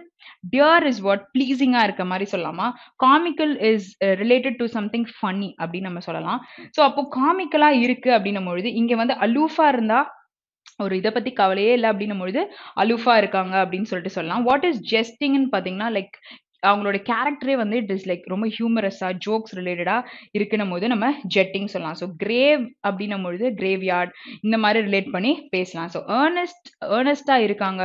A: dear is what pleasing-ஆ இருக்க மாரி சொல்லலாமா? comical is related to something funny அப்படின்னு நம்ம சொல்லலாம். ஸோ அப்போ காமிக்கலா இருக்கு அப்படின்னும் பொழுது, இங்க வந்து அலூஃபா இருந்தா, ஒரு இத பத்தி கவலையே இல்ல அப்படின்னும் பொழுது, அலூஃபா இருக்காங்க அப்படின்னு சொல்லிட்டு சொல்லலாம். வாட் இஸ் ஜெஸ்டிங்ன்னு பார்த்தீங்கன்னா, லைக் அவங்களோட கேரக்டரே வந்து இட் இஸ் லைக் ரொம்ப ஹியூமரஸா, ஜோக்ஸ் ரிலேட்டடா இருக்குன்னும்போது நம்ம ஜெட்டிங் சொல்லலாம். ஸோ கிரேவ் அப்படின்னும் பொழுது கிரேவ்யார்ட் இந்த மாரி ரிலேட் பண்ணி பேசலாம். ஸோ ஏர்னஸ்ட்டா இருக்காங்க,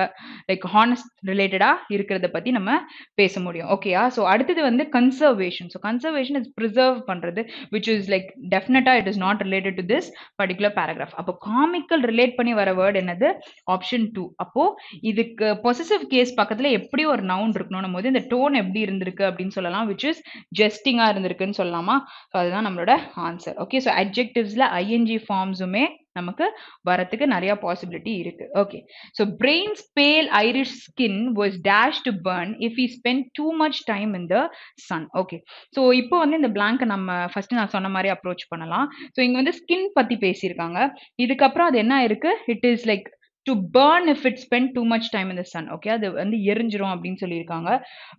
A: லைக் ஹானஸ்ட் ரிலேட்டடா இருக்கிறத பத்தி நம்ம பேச முடியும். ஓகேயா? ஸோ அடுத்தது வந்து conservation. So conservation is preserve பண்றது, விச் இஸ் லைக் டெஃபினட்டா it is not related to this particular paragraph. அப்போ காமிக்கல் ரிலேட் பண்ணி வர வேர்ட் என்னது? ஆப்ஷன் 2. அப்போ இதுக்கு பொசசிவ் கேஸ் பக்கத்துல எப்படி ஒரு நவுன் இருக்கணும் போது இந்த டோன் எப்படி இருந்திருக்கு அப்படின்னு சொல்லலாம், விச் இஸ் ஜெஸ்டிங்கா இருந்திருக்குன்னு சொல்லலாமா? ஸோ அதுதான் நம்மளோட ஆன்சர். ஓகே. ஸோ அட்ஜெக்டிவ்ஸ்ல ஐஎன்ஜி ஃபார்ம்ஸுமே நமக்கு வரத்துக்கு நிறைய பாசிபிலிட்டி இருக்கு. Okay. So Brian's pale Irish skin was dash to burn if he spend too much time in the sun. Okay. So இப்போ வந்து இந்த பிளாங்கை நம்ம ஃபர்ஸ்ட் நான் சொன்ன மாதிரி அப்ரோச் பண்ணலாம். ஸோ இங்க வந்து ஸ்கின் பத்தி பேசியிருக்காங்க. இதுக்கப்புறம் அது என்ன இருக்கு? It is like to burn if it spend too much time in the sun. Okay. அது வந்து எரிஞ்சிரும் அப்படின்னு சொல்லியிருக்காங்க.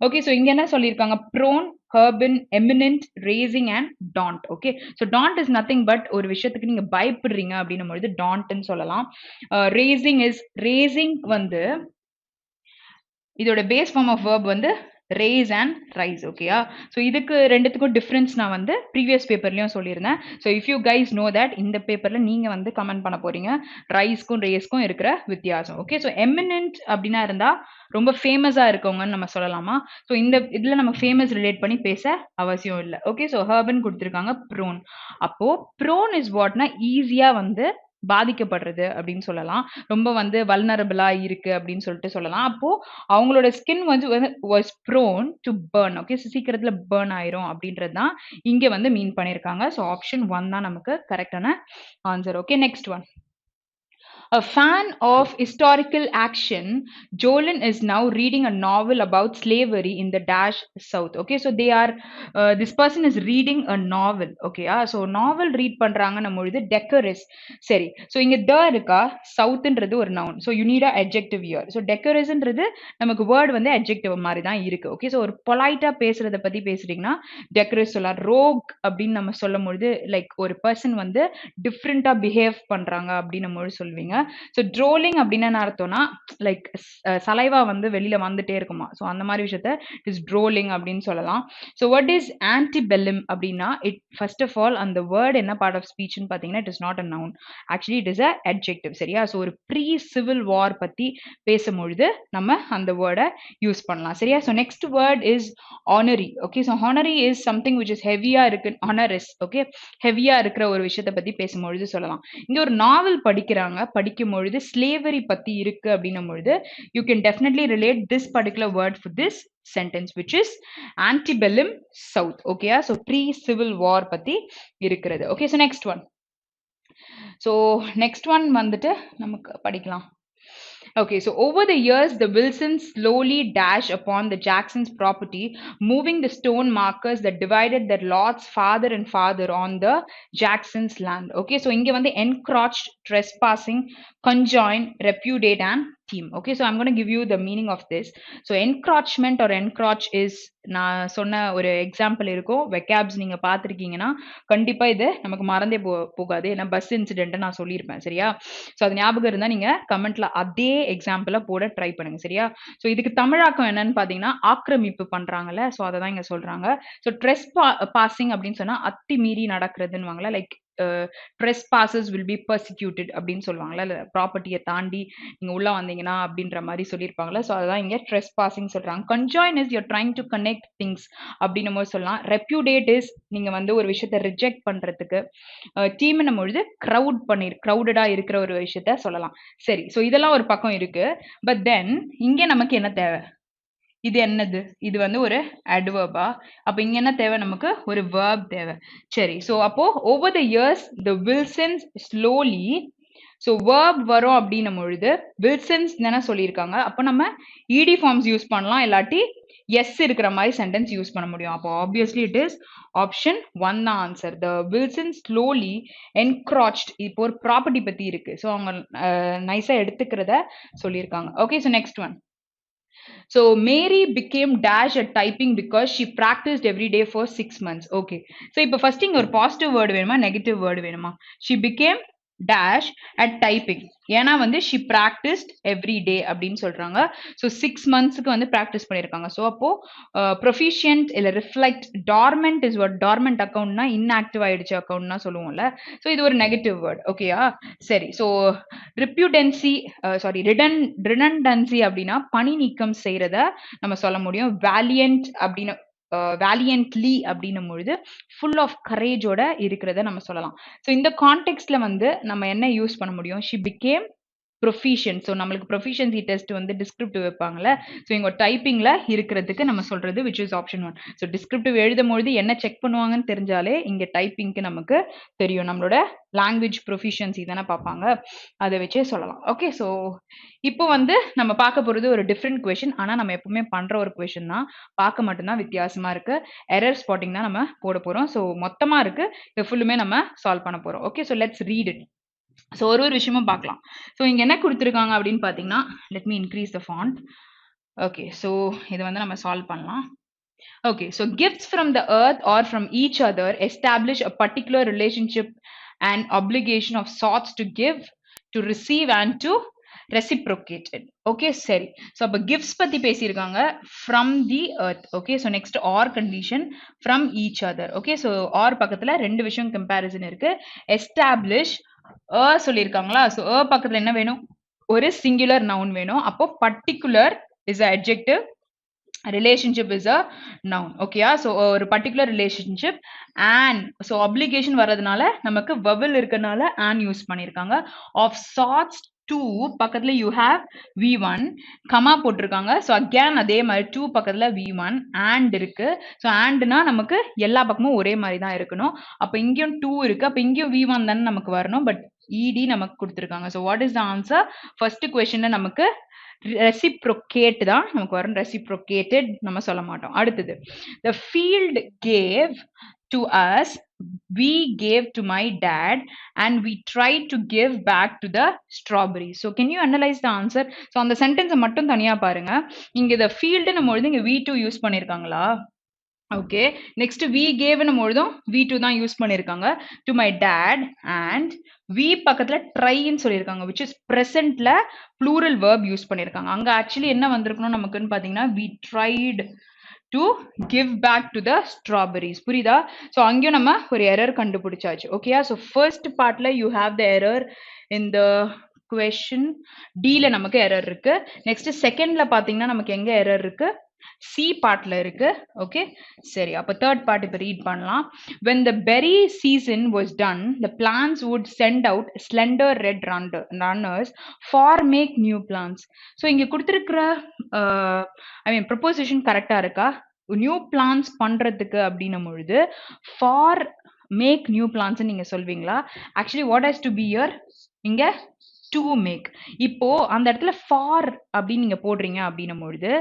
A: ஓகே. ஸோ இங்க என்ன சொல்லியிருக்காங்க? Prone, urban, eminent, racing and taunt. Okay. So taunt is nothing but ஒரு விஷயத்துக்கு நீங்க பயப்படுறீங்க அப்படின்னும் பொழுது டாண்ட்னு சொல்லலாம். ரேசிங் வந்து இதோட பேஸ் ஃபார்ம் ஆஃப் வேர்ப் வந்து ரேஸ் அண்ட் ரைஸ். ஓகேயா? ஸோ இதுக்கு ரெண்டுத்துக்கும் டிஃப்ரென்ஸ் நான் வந்து ப்ரீவியஸ் பேப்பர்லயும் சொல்லியிருந்தேன். So if you guys know that, இந்த பேப்பர்ல நீங்க வந்து கமெண்ட் பண்ண போறீங்க ரைஸ்க்கும் ரேஸ்க்கும் இருக்கிற வித்தியாசம். ஓகே. ஸோ எமினன்ட் அப்படின்னா இருந்தா ரொம்ப ஃபேமஸா இருக்கவங்கன்னு நம்ம சொல்லலாமா? ஸோ இந்த இதுல நம்ம ஃபேமஸ் ரிலேட் பண்ணி பேச அவசியம் இல்லை. ஓகே. ஸோ ஹர்பன் கொடுத்துருக்காங்க. ப்ரோன். அப்போ ப்ரோன் இஸ் வாட்னா ஈஸியா வந்து பாதிக்கப்படுறது அப்படின்னு சொல்லலாம். ரொம்ப வந்து வல்னரபிளா இருக்கு அப்படின்னு சொல்லிட்டு சொல்லலாம். அப்போ அவங்களோட ஸ்கின் வந்து was prone to burn. Okay. சீக்கிரத்துல பர்ன் ஆயிரும் அப்படின்றது தான் இங்க வந்து மீன் பண்ணியிருக்காங்க. ஸோ ஆப்ஷன் 1 தான் நமக்கு கரெக்டான answer. Okay. Next one. A fan of historical action, Jolin is now reading a novel about slavery in the dash South. Okay, so they are this person is reading a novel. Okay, so novel read பண்றாங்க நம்மொழுது decorous. சரி. So இங்க the இருக்கா, Southன்றது ஒரு noun. So you need a adjective here. So decorous-ன்றது நமக்கு word வந்து adjective மாதிரி தான் இருக்கு. Okay, so ஒரு polite-ஆ பேசுறத பத்தி பேசுறீங்கன்னா decorous சொல்லலாம். rogue அப்படின்னு நம்ம சொல்லும்பொழுது லைக் ஒரு person வந்து டிஃப்ரெண்டா பிஹேவ் பண்றாங்க அப்படின்னு நம்ம சொல்வீங்க. ஸோ ட்ரோலிங் அப்படின்னு என்ன அர்த்தம்னா லைக் சலைவா வந்து வெளியில வந்துட்டே இருக்குமா. ஸோ அந்த மாதிரி விஷயத்த இட் இஸ் ட்ரோலிங் அப்படின்னு சொல்லலாம். ஸோ வாட் இஸ் ஆன்டிபெல்லம் அப்படின்னா இட் ஃபர்ஸ்ட் ஆஃப் ஆல் அந்த வேர்ட் என்ன பார்ட் ஆஃப் ஸ்பீச்னு பார்த்தீங்கன்னா it is not a noun, actually it is a adjective. சரியா? ஸோ ஒரு ப்ரீ சிவில் வார் பத்தி பேசும்பொழுது நம்ம அந்த வேர்டை யூஸ் பண்ணலாம். சரியா? So next word is honorary. Okay. So honorary is something which is ஹெவியா இருக்கு. ஆனரஸ். ஓகே. ஹெவியா இருக்கிற ஒரு விஷயத்தை பத்தி பேசும்பொழுது சொல்லலாம். இங்க ஒரு நாவல் படிக்கிறாங்க, படிக்கும் பொழுது ஸ்லேவரி பத்தி இருக்கு அப்படின்னும் பொழுது you can definitely relate this particular word for this sentence which is antebellum South. Okay, so pre civil war பத்தி இருக்கிறது. Okay, so next one வந்துட்டு நமக்கு படிக்கலாம். Okay, so over the years, the Wilsons slowly dash upon the Jacksons' property, moving the stone markers that divided their lots farther and farther on the Jacksons' land. Okay, so இங்க வந்து encroached, trespassing, conjoin, repudiate and team. Okay, so I'm going to give you the meaning of this. So encroachment or encroach is நான் சொன்ன ஒரு example இருக்கும். வெக்காப்ஸ் நீங்க பார்த்துருக்கீங்கன்னா கண்டிப்பா இது நமக்கு மறந்தே போகாது. ஏன்னா பஸ் இன்சிடென்ட் நான் சொல்லியிருப்பேன். சரியா? ஸோ அது ஞாபகம் இருந்தா நீங்க கமெண்ட்ல அதே எக்ஸாம்பிள போட ட்ரை பண்ணுங்க. சரியா? ஸோ இதுக்கு தமிழாக்கம் என்னன்னு பாத்தீங்கன்னா ஆக்கிரமிப்பு பண்றாங்கல்ல, ஸோ அதை தான் இங்க சொல்றாங்க. ஸோ ட்ரெஸ் பாசிங் அப்படின்னு சொன்னா அத்துமீறி நடக்கிறதுன்னு like trespassers will be persecuted அப்படின்னு சொல்லுவாங்கல்ல, இல்ல ப்ராப்பர்ட்டியை தாண்டி நீங்க உள்ள வந்தீங்கன்னா அப்படின்ற மாதிரி சொல்லியிருப்பாங்கல்ல. ஸோ அதுதான் இங்க trespassing சொல்றாங்க. conjoin is you're trying to connect things அப்படின்னும் போது சொல்லலாம். repudiate is நீங்க வந்து ஒரு விஷயத்தை ரிஜெக்ட் பண்றதுக்கு. டீம்னும் பொழுது crowded-ஆ இருக்கிற ஒரு விஷயத்த சொல்லலாம். சரி, ஸோ இதெல்லாம் ஒரு பக்கம் இருக்கு. பட் தென் இங்க நமக்கு என்ன தேவை? இது என்னது? இது வந்து ஒரு adverb-ஆ? அப்ப இங்க என்ன தேவை நமக்கு? ஒரு verb தேவை. சரி, so அப்போ over the years the Wilsons slowly, so verb வரும் அப்படின்னும் பொழுது Wilsons தானே சொல்லியிருக்காங்க. அப்போ நம்ம ed forms யூஸ் பண்ணலாம், இல்லாட்டி yes இருக்கிற மாதிரி சென்டென்ஸ் யூஸ் பண்ண முடியும். அப்போ obviously it is option 1 தான் answer. the Wilsons slowly encroached, இப்போ ஒரு ப்ராப்பர்ட்டி பத்தி இருக்கு. ஸோ அவங்க நைஸா எடுத்துக்கிறத சொல்லியிருக்காங்க. Okay, so next one. So Mary became dash at typing because she practiced every day for 6 months. Okay. So இப்போ first இங்க ஒரு positive word வேணுமா, negative word வேணுமா? She became dash at typing. ஏன்னா வந்து she practiced every day அப்படின்னு சொல்றாங்க. So 6 monthsக்கு வந்து practice பண்ணியிருக்காங்க. So அப்போ proficient இல்ல reflect, dormant is what? Dormant accountனா inactive ஆயிடுச்சு accountனா சொல்லுவோம்ல. So இது ஒரு negative word. ஓகேயா? சரி, so repudency, redundancy அப்படின்னா பணி நீக்கம் செய்யறத நம்ம சொல்ல முடியும். valiant அப்படின்னு valiantly அப்படின்னும் பொழுது full of courageோட இருக்கிறத நம்ம சொல்லலாம். ஸோ இந்த கான்டெக்ட்ல வந்து நம்ம என்ன யூஸ் பண்ண முடியும்? she became proficient. ஸோ நம்மளுக்கு proficiency test வந்து descriptive வைப்பாங்கல்ல. ஸோ இங்க டைப்பிங்ல இருக்கிறதுக்கு நம்ம சொல்றது which is option 1. So descriptive எழுதும் பொழுது என்ன செக் பண்ணுவாங்கன்னு தெரிஞ்சாலே இங்க டைப்பிங்க்கு நமக்கு தெரியும். நம்மளோட லாங்குவேஜ் ப்ரொஃபிஷியன்சி தானே பார்ப்பாங்க, அதை வச்சே சொல்லலாம். ஓகே, ஸோ இப்போ வந்து நம்ம பார்க்க போகிறது ஒரு டிஃப்ரெண்ட் கொஷின். ஆனால் நம்ம எப்பவுமே பண்ணுற ஒரு கொஷின் தான், பார்க்க மட்டும்தான் வித்தியாசமாக இருக்கு. எரர் ஸ்பாட்டிங் தான் நம்ம போட போகிறோம். ஸோ மொத்தமாக இருக்கு, இது ஃபுல்லுமே நம்ம சால்வ் பண்ண போகிறோம். Okay, so let's read it. So ஒரு விஷயமும் பார்க்கலாம். ஸோ இங்கே என்ன கொடுத்துருக்காங்க அப்படின்னு பார்த்தீங்கன்னா, let me increase the font. Okay, so இதை வந்து நம்ம சால்வ் பண்ணலாம். Okay, so gifts from the earth or from each other establish a particular relationship and obligation of sorts to give, to receive and to reciprocate it. Okay, சரி. So அப்ப gifts பத்தி பேசியிருக்காங்க from the earth. Okay, so next or condition from each other. Okay, so or பக்கத்துல ரெண்டு விஷயம் comparison இருக்கு. Establish சொல்லியிருக்காங்களா? So பக்கத்துல என்ன வேணும்? ஒரு singular noun வேணும். அப்போ particular is an adjective, relationship is a noun. Okay, so ஒரு particular relationship and so obligation வரதுனால நமக்கு vowel இருக்கனால and யூஸ் பண்ணிருக்காங்க. of sorts to பக்கத்துல you have v1 கமா போட்டிருக்காங்க. so again அதே மாதிரி to பக்கத்துல v1 and இருக்கு. so andனா நமக்கு எல்லா பக்கமும் ஒரே மாதிரி தான் இருக்கணும். அப்ப இங்கேயும் 2 இருக்கு, அப்ப இங்கேயும் v1 தானே நமக்கு வரணும். பட் ed நமக்கு கொடுத்திருக்காங்க. so what is the answer? first questionல நமக்கு reciprocate தான் நமக்கு வரும். reciprocated நம்ம சொல்ல மாட்டோம். அடுத்தது, the field gave to us, we gave to my dad and we tried to give back to the strawberries. So can you analyze the answer? so அந்த sentence மட்டும் தனியா பாருங்க. இங்க the field னும் பொழுது இங்க v2 யூஸ் பண்ணிருக்காங்களா? Okay, next we gave பொழுதும் v2 தான் யூஸ் பண்ணிருக்காங்க. to my dad and we பக்கத்துல tryன்னு சொல்லியிருக்காங்க, which is presentல plural verb use பண்ணிருக்காங்க. அங்க ஆக்சுவலி என்ன வந்திருக்கணும் நமக்குன்னு பாத்தீங்கன்னா we tried to give back to the strawberries. புரியுதா? so அங்கேயும் நம்ம ஒரு எரர் கண்டுபிடிச்சாச்சு. ஓகேயா? so first partல you have the error in the question. D ல நமக்கு எரர் இருக்கு. நெக்ஸ்ட் செகண்ட்ல பாத்தீங்கன்னா நமக்கு எங்க எரர் இருக்கு? C பார்ட்ல இருக்கு. ஓகே, சரி, அப்ப தேர்ட் பார்ட் இப்ப ரீட் பண்ணலாம். when the berry season was done, the plants would send out slender red runners for make new plants. so இங்க கொடுத்திருக்கிற ப்ரொபோசிஷன் கரெக்டா இருக்கா? நியூ பிளான்ஸ் பண்றதுக்கு அப்படின்னும் பொழுது for make new plants நீங்க சொல்வீங்களா? Actually what has to be here? இங்க to make. இப்போ அந்த இடத்துல for அப்படின்னு நீங்க போடுறீங்க அப்படின்னும் பொழுது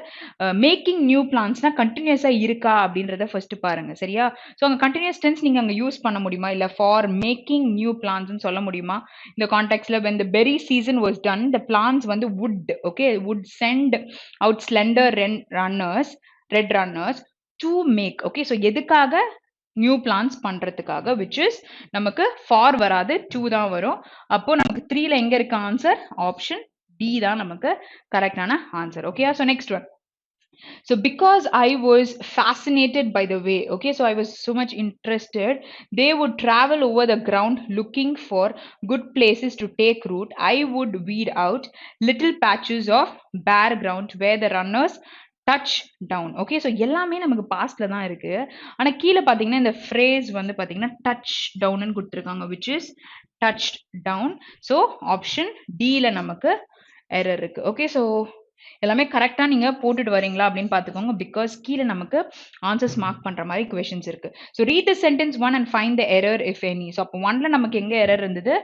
A: மேக்கிங் நியூ பிளான்ஸ்னா கண்டினியூஸா இருக்கா அப்படின்றத ஃபர்ஸ்ட் பாருங்க. சரியா? ஸோ அங்க கண்டினியூஸ் டென்ஸ் நீங்க அங்க யூஸ் பண்ண முடியுமா? இல்ல ஃபார் மேக்கிங் நியூ பிளான்ஸ் சொல்ல முடியுமா? இந்த கான்டெக்ட்ல when the berry season was done, the plants வந்து would, okay, would send out slender red runners to make. okay, so எதுக்காக? நியூ பிளான்ஸ் பண்றதுக்காக, which is நமக்கு ஃபார் வராது, 2 தான் வரும். அப்போ நமக்கு 3ல எங்க இருக்கு ஆன்சர்? ஆப்ஷன் டி தான் நமக்கு கரெக்டான answer. Okay, so next one. So because I was fascinated by the way, okay, so I was so much interested, they would travel over the ground looking for good places to take root. I would weed out little patches of bare ground where the runners touch down. Okay, so எல்லாமே நமக்கு பாஸ்ட்ல தான் இருக்கு. ஆனா கீழே பாத்தீங்கன்னா இந்த phrase வந்து பாத்தீங்கன்னா touch down ன்னு கொடுத்திருக்காங்க, which is touched down. So option D ல நமக்கு error இருக்கு. Okay, so எல்லாமே கரெக்டா நீங்க போட்டுட்டு வரீங்களா அப்படின்னு பாத்துக்கோங்க, பிகாஸ் கீழே நமக்கு ஆன்சர்ஸ் மார்க் பண்ற மாதிரி கொஸ்டின்ஸ் இருக்கு. So read the sentence 1 and find the error if any. So அப்போ 1ல நமக்கு எங்க எரர் இருந்தது?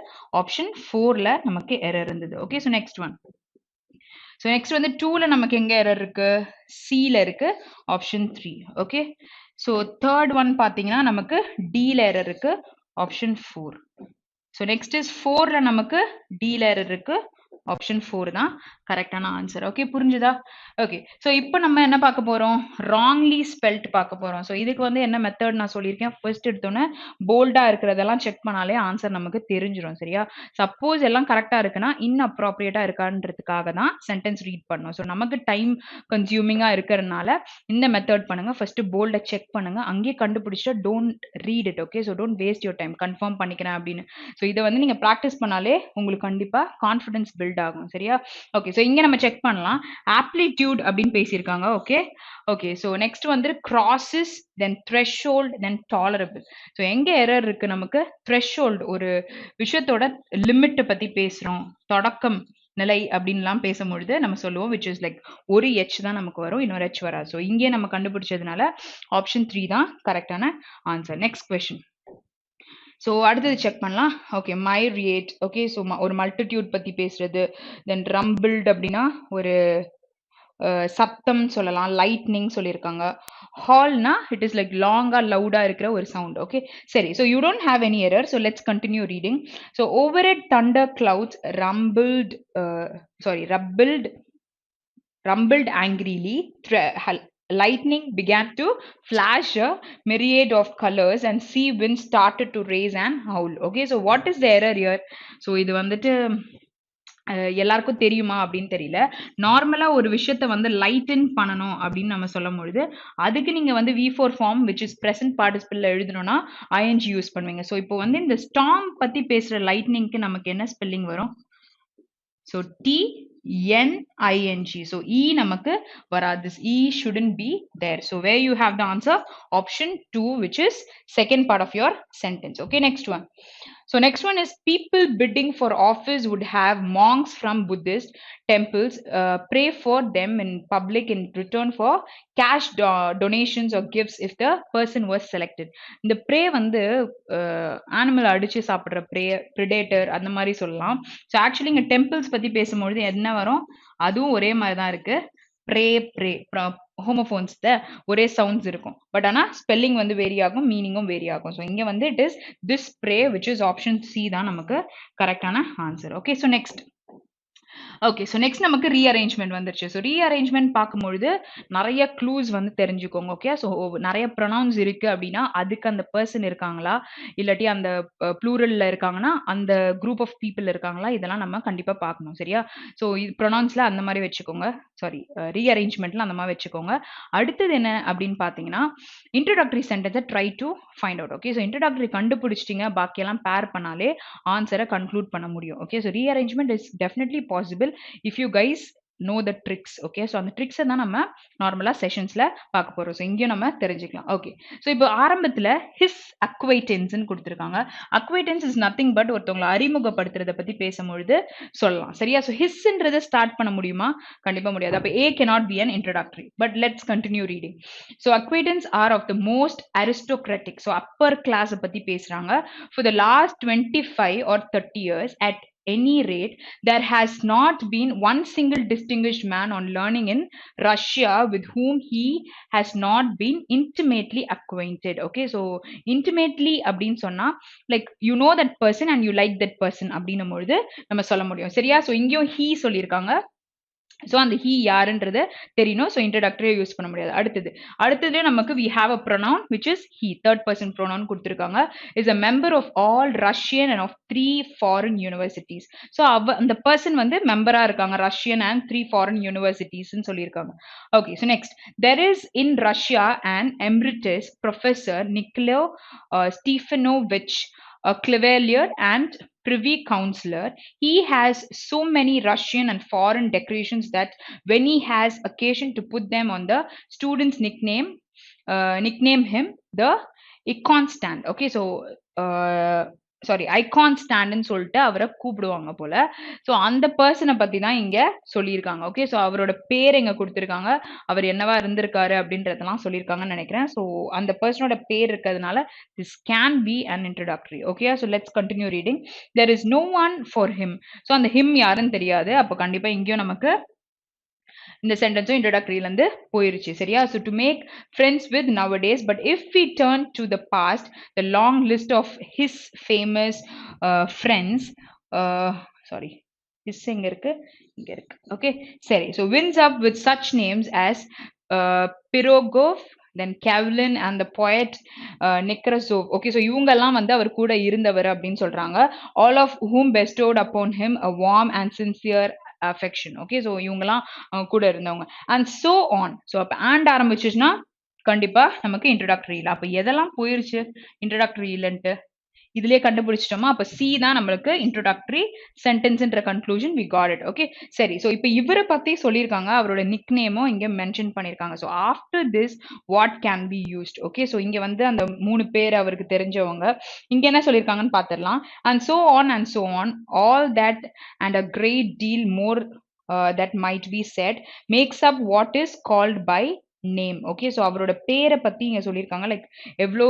A: ஆப்ஷன் 4ல நமக்கு எரர் இருந்தது. Okay, so next one. So next வந்து 2ல நமக்கு எங்க எரர் இருக்கு? சில இருக்கு, option 3. Okay, so third one பாத்தீங்கன்னா நமக்கு டில எரர் இருக்கு, ஆப்ஷன் 4. ஸோ நெக்ஸ்ட் இஸ் 4ல நமக்கு டில எரர் இருக்கு, ஆப்ஷன் 4 தான் கரெக்டான ஆன்சர். ஓகே, புரிஞ்சுதா? ஓகே, ஸோ இப்போ நம்ம என்ன பார்க்க போறோம்? ராங்லி ஸ்பெல்ட் பார்க்க போறோம். ஸோ இதுக்கு வந்து என்ன மெத்தட் நான் சொல்லியிருக்கேன், ஃபர்ஸ்ட் எடுத்தோன்னே போல்டா இருக்கிறதெல்லாம் செக் பண்ணாலே ஆன்சர் நமக்கு தெரிஞ்சிடும். சரியா? சப்போஸ் எல்லாம் கரெக்டா இருக்குன்னா இன்அப்ராப்ரியேட்டா இருக்கான்றதுக்காக தான் சென்டென்ஸ் ரீட் பண்ணோம். ஸோ நமக்கு டைம் கன்சியூமிங்கா இருக்கிறதுனால இந்த மெத்தட் பண்ணுங்க. ஃபர்ஸ்ட் போல்டை செக் பண்ணுங்க, அங்கேயே கண்டுபிடிச்சிட்டு don't read it. Okay, so don't waste your time, confirm பண்ணிக்கிறேன் அப்படின்னு. ஸோ இதை வந்து நீங்க ப்ராக்டிஸ் பண்ணாலே உங்களுக்கு கண்டிப்பா கான்ஃபிடன்ஸ் பில்ட் ஆகும். சரியா? ஓகே, ஸோ இங்க நம்ம செக் பண்ணலாம். ஆப்ளிடியூட் அப்படின்னு பேசியிருக்காங்க. ஓகே, ஓகே, ஸோ நெக்ஸ்ட் வந்து கிராசஸ், தென் த்ரெஷ்ஹோல்ட், தென் டாலரபிள். ஸோ எங்க எரர் இருக்கு? நமக்கு த்ரெஷ்ஹோல்ட், ஒரு விஷயத்தோட லிமிட்டை பத்தி பேசுறோம், தொடக்கம் நிலை அப்படின்லாம் பேசும்பொழுது நம்ம சொல்லுவோம் விச் இஸ் லைக் ஒரு எச் தான் நமக்கு வரும், இன்னொரு எச் வராது. ஸோ இங்கே நம்ம கண்டுபிடிச்சதுனால ஆப்ஷன் 3 தான் கரெக்டான ஆன்சர். Next question. ஸோ அடுத்தது செக் பண்ணலாம். ஓகே, மைரியேட். ஓகே, ஸோ ஒரு மல்டிடியூட் பற்றி பேசுறது. தென் ரம்பிள்ட் அப்படின்னா ஒரு சத்தம் சொல்லலாம், லைட்னிங் சொல்லியிருக்காங்க. ஹால்னா இட் இஸ் லைக் லாங்கா லவுடா இருக்கிற ஒரு சவுண்ட். ஓகே, சரி, so you don't have any error. So let's continue reading. So over it Thunder clouds rumbled angrily. Lightning began to flash a myriad of colors and sea winds started to raise and howl. Okay, so what is the error here? So இது வந்துட்டு எல்லாருக்கும் தெரியுமா அப்படின்னு தெரியல. நார்மலா ஒரு விஷயத்த வந்து லைட்டன் பண்ணணும் அப்படின்னு நம்ம சொல்லும் பொழுது அதுக்கு நீங்க வந்து V4 form which is present participle எழுதணும்னா ing யூஸ் பண்ணுவீங்க. ஸோ இப்போ வந்து இந்த ஸ்டார்ம் பத்தி பேசுற லைட்னிங்க்கு நமக்கு என்ன ஸ்பெல்லிங் வரும்? So TNING. So E நமக்கு வராது. This E shouldn't be there. So where you have the answer? Option 2, which is second part of your sentence. Okay, next one. So next one is people bidding for office would have monks from Buddhist temples pray for them in public in return for cash donations or gifts if the person was selected. இந்த pray வந்து animal அடிச்சு சாப்பிட்ற predator அந்த மாதிரி சொல்லலாம். So actually இங்கே temples பற்றி பேசும்பொழுது என்ன வரும்? அதுவும் ஒரே மாதிரி தான் இருக்கு. ப்ரே ஹோமோஃபோன்ஸ் ஒரே சவுண்ட்ஸ் இருக்கும், பட் ஆனால் ஸ்பெல்லிங் வந்து வேரி ஆகும், மீனிங்கும் வேரி ஆகும். ஸோ இங்கே வந்து it is this pray which is option C தான் நமக்கு கரெக்டான answer. Okay, so next. Okay, so next நமக்கு ரீஅரேஞ்ச்மெண்ட் வந்துருச்சு. ஸோ ரீஅரேஞ்ச்மெண்ட் பார்க்கும்பொழுது நிறைய க்ளூஸ் வந்து தெரிஞ்சுக்கோங்க. ஓகே, ஸோ நிறைய ப்ரொனவுன்ஸ் இருக்கு அப்படின்னா அதுக்கு அந்த பர்சன் இருக்காங்களா, இல்லாட்டி அந்த ப்ளூரல்ல இருக்காங்கன்னா அந்த குரூப் ஆஃப் பீப்புள் இருக்காங்களா, இதெல்லாம் நம்ம கண்டிப்பாக பார்க்கணும். சரியா? ஸோ இது ப்ரொனவுன்ஸ்ல அந்த மாதிரி வச்சுக்கோங்க, சாரி ரீஅரேஞ்ச்மெண்ட்ல அந்த மாதிரி வச்சுக்கோங்க. அடுத்தது என்ன அப்படின்னு பார்த்தீங்கன்னா இன்ட்ரோடக்டரி சென்டென்ஸை try to find out. Okay, so introductory கண்டுபிடிச்சிட்டிங்க, பாக்கியெல்லாம் பேர் பண்ணாலே ஆன்சரை கன்க்ளூட் பண்ண முடியும். Okay, so rearrangement is definitely possible if you guys know the tricks. Okay, so அந்த ட்ரிக்ஸை தான் நம்ம நார்மலா செஷன்ஸ்ல பார்க்க போறோம். ஸோ இங்கேயும் நம்ம தெரிஞ்சுக்கலாம். ஓகே, ஸோ இப்போ ஆரம்பத்துல ஹிஸ் அக்வைட்டன்ஸ்ன்னு கொடுத்துருக்காங்க. அக்வைட்டன்ஸ் இஸ் நத்திங் பட் ஒருத்தவங்களை அறிமுகப்படுத்துறத பத்தி பேசும்பொழுது சொல்லலாம். சரியா? ஸோ ஹிஸ்ன்றதை ஸ்டார்ட் பண்ண முடியுமா? கண்டிப்பா முடியாது. அப்போ A cannot be an introductory. But let's continue reading. So acquaintance are of the most aristocratic. So upper class பத்தி பேசுறாங்க. For the last 25 or 30 years at any rate, there has not been one single distinguished man on learning in Russia with whom he has not been intimately acquainted. Okay, so intimately அப்படின்னு சொன்னா like you know that person and you like that person அப்படின்னும் பொழுது நம்ம சொல்ல முடியும். சரியா? So இங்கேயும் he சொல்லியிருக்காங்க. ஸோ அந்த ஹீ யாருன்றது தெரியணும். ஸோ இன்ட்ரடக்டரியை யூஸ் பண்ண முடியாது. அடுத்தது நமக்கு we have a pronoun which is he. Third person pronoun கொடுத்துருக்காங்க. Is a member of all Russian and of 3 foreign universities. So அந்த பர்சன் வந்து மெம்பரா இருக்காங்க ரஷ்யன் அண்ட் 3 ஃபாரின் யூனிவர்சிட்டிஸ்ன்னு சொல்லியிருக்காங்க. Okay, so next there is in Russia and emeritus professor Nikolai Stefanovich Cavalier and Privy Councillor. He has so many Russian and foreign decorations that when he has occasion to put them on the students' nickname him the icon stand. Okay, so icon ஸ்டாண்ட்னு சொல்லிட்டு அவரை கூப்பிடுவாங்க போல. So அந்த பர்சனை பத்தி தான் இங்க சொல்லியிருக்காங்க. ஓகே, ஸோ அவரோட பேர் எங்க கொடுத்துருக்காங்க, அவர் என்னவா இருந்திருக்காரு அப்படின்றதெல்லாம் சொல்லியிருக்காங்கன்னு நினைக்கிறேன். ஸோ அந்த பர்சனோட பேர் இருக்கிறதுனால this can be an introductory. Okay, so let's continue reading. There is no one for him. So அந்த him யாருன்னு தெரியாது. அப்போ கண்டிப்பா இங்கேயும் நமக்கு இந்த சென்டென்ஸும் இன்ட்ரோடக்டரியில இருந்து போயிருச்சு. சரியா? So to make friends with nowadays, but if we turn to the past, the long list of his famous friends, sorry, his எங்க இருக்கு, இங்க இருக்கு. Okay, சரி. So wins up with such names as Pirogov, then Kavlin and the poet Nekrasov. Okay, so இவங்கெல்லாம் வந்து அவர் கூட இருந்தவர் அப்படின்னு சொல்றாங்க. All of whom bestowed upon him a warm and sincere affection. Okay, so இவங்கெல்லாம் கூட இருந்தவங்க and so on. So அப்ப and ஆரம்பிச்சுச்சுன்னா கண்டிப்பா நமக்கு இன்ட்ரோடக்டரி இல்ல. அப்ப எதெல்லாம் போயிருச்சு இன்ட்ரோடக்டரி இல்லன்ட்டு இதுலயே கண்டுபிடிச்சிட்டோமா? அப்ப சி தான் நம்மளுக்கு இன்ட்ரோடக்டரி சென்டென்ஸ்ன்ற conclusion we got it. Okay, சரி. ஸோ இப்போ இவரை பத்தி சொல்லியிருக்காங்க, அவரோட நிக் நேமும் இங்க மென்ஷன் பண்ணியிருக்காங்க. So after this what can be used? Okay, so இங்க வந்து அந்த 3 பேர் அவருக்கு தெரிஞ்சவங்க இங்க என்ன சொல்லியிருக்காங்கன்னு பார்த்துடலாம். And so on all that and a great deal more that might be said makes up what is called by name. Okay, so அவரோட பேரை பத்தி இங்க சொல்லியிருக்காங்க. லைக் எவ்வளோ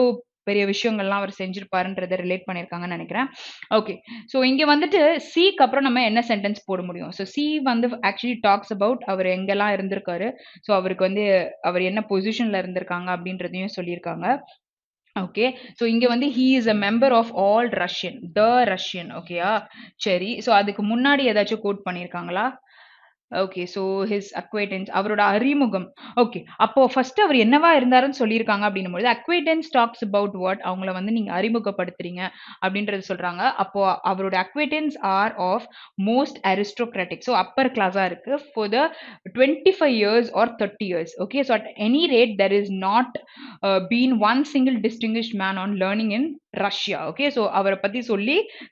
A: பெரிய விஷயங்கள்லாம் அவர் செஞ்சிருப்பாருன்றதை ரிலேட் பண்ணியிருக்காங்கன்னு நினைக்கிறேன். ஓகே, ஸோ இங்க வந்துட்டு சிக்கு அப்புறம் நம்ம என்ன சென்டென்ஸ் போட முடியும்? ஸோ சி வந்து ஆக்சுவலி டாக்ஸ் அபவுட் அவர் எங்கெல்லாம் இருந்திருக்காரு, ஸோ அவருக்கு வந்து அவர் என்ன பொசிஷன்ல இருந்திருக்காங்க அப்படின்றதையும் சொல்லியிருக்காங்க. ஓகே, ஸோ இங்க வந்து he is a member of all Russian, the Russian. ஓகேயா, சரி. ஸோ அதுக்கு முன்னாடி ஏதாச்சும் கோட் பண்ணியிருக்காங்களா? ஓகே, ஸோ ஹிஸ் அக்வைட்டன்ஸ், அவரோட அறிமுகம். ஓகே, அப்போ ஃபர்ஸ்ட் அவர் என்னவா இருந்தாருன்னு சொல்லியிருக்காங்க அப்படின்னும்போது அக்வைட்டன்ஸ் டாக்ஸ் அபவுட் வாட், அவங்கள வந்து நீங்க அறிமுகப்படுத்துறீங்க அப்படின்றது சொல்றாங்க. அப்போ அவரோட acquaintance are of most aristocratic, so upper கிளாஸா இருக்கு for the 25 years or 30 years. Okay, so at any rate there is not been one single distinguished man on learning in Russia. Okay, so அவரை பத்தி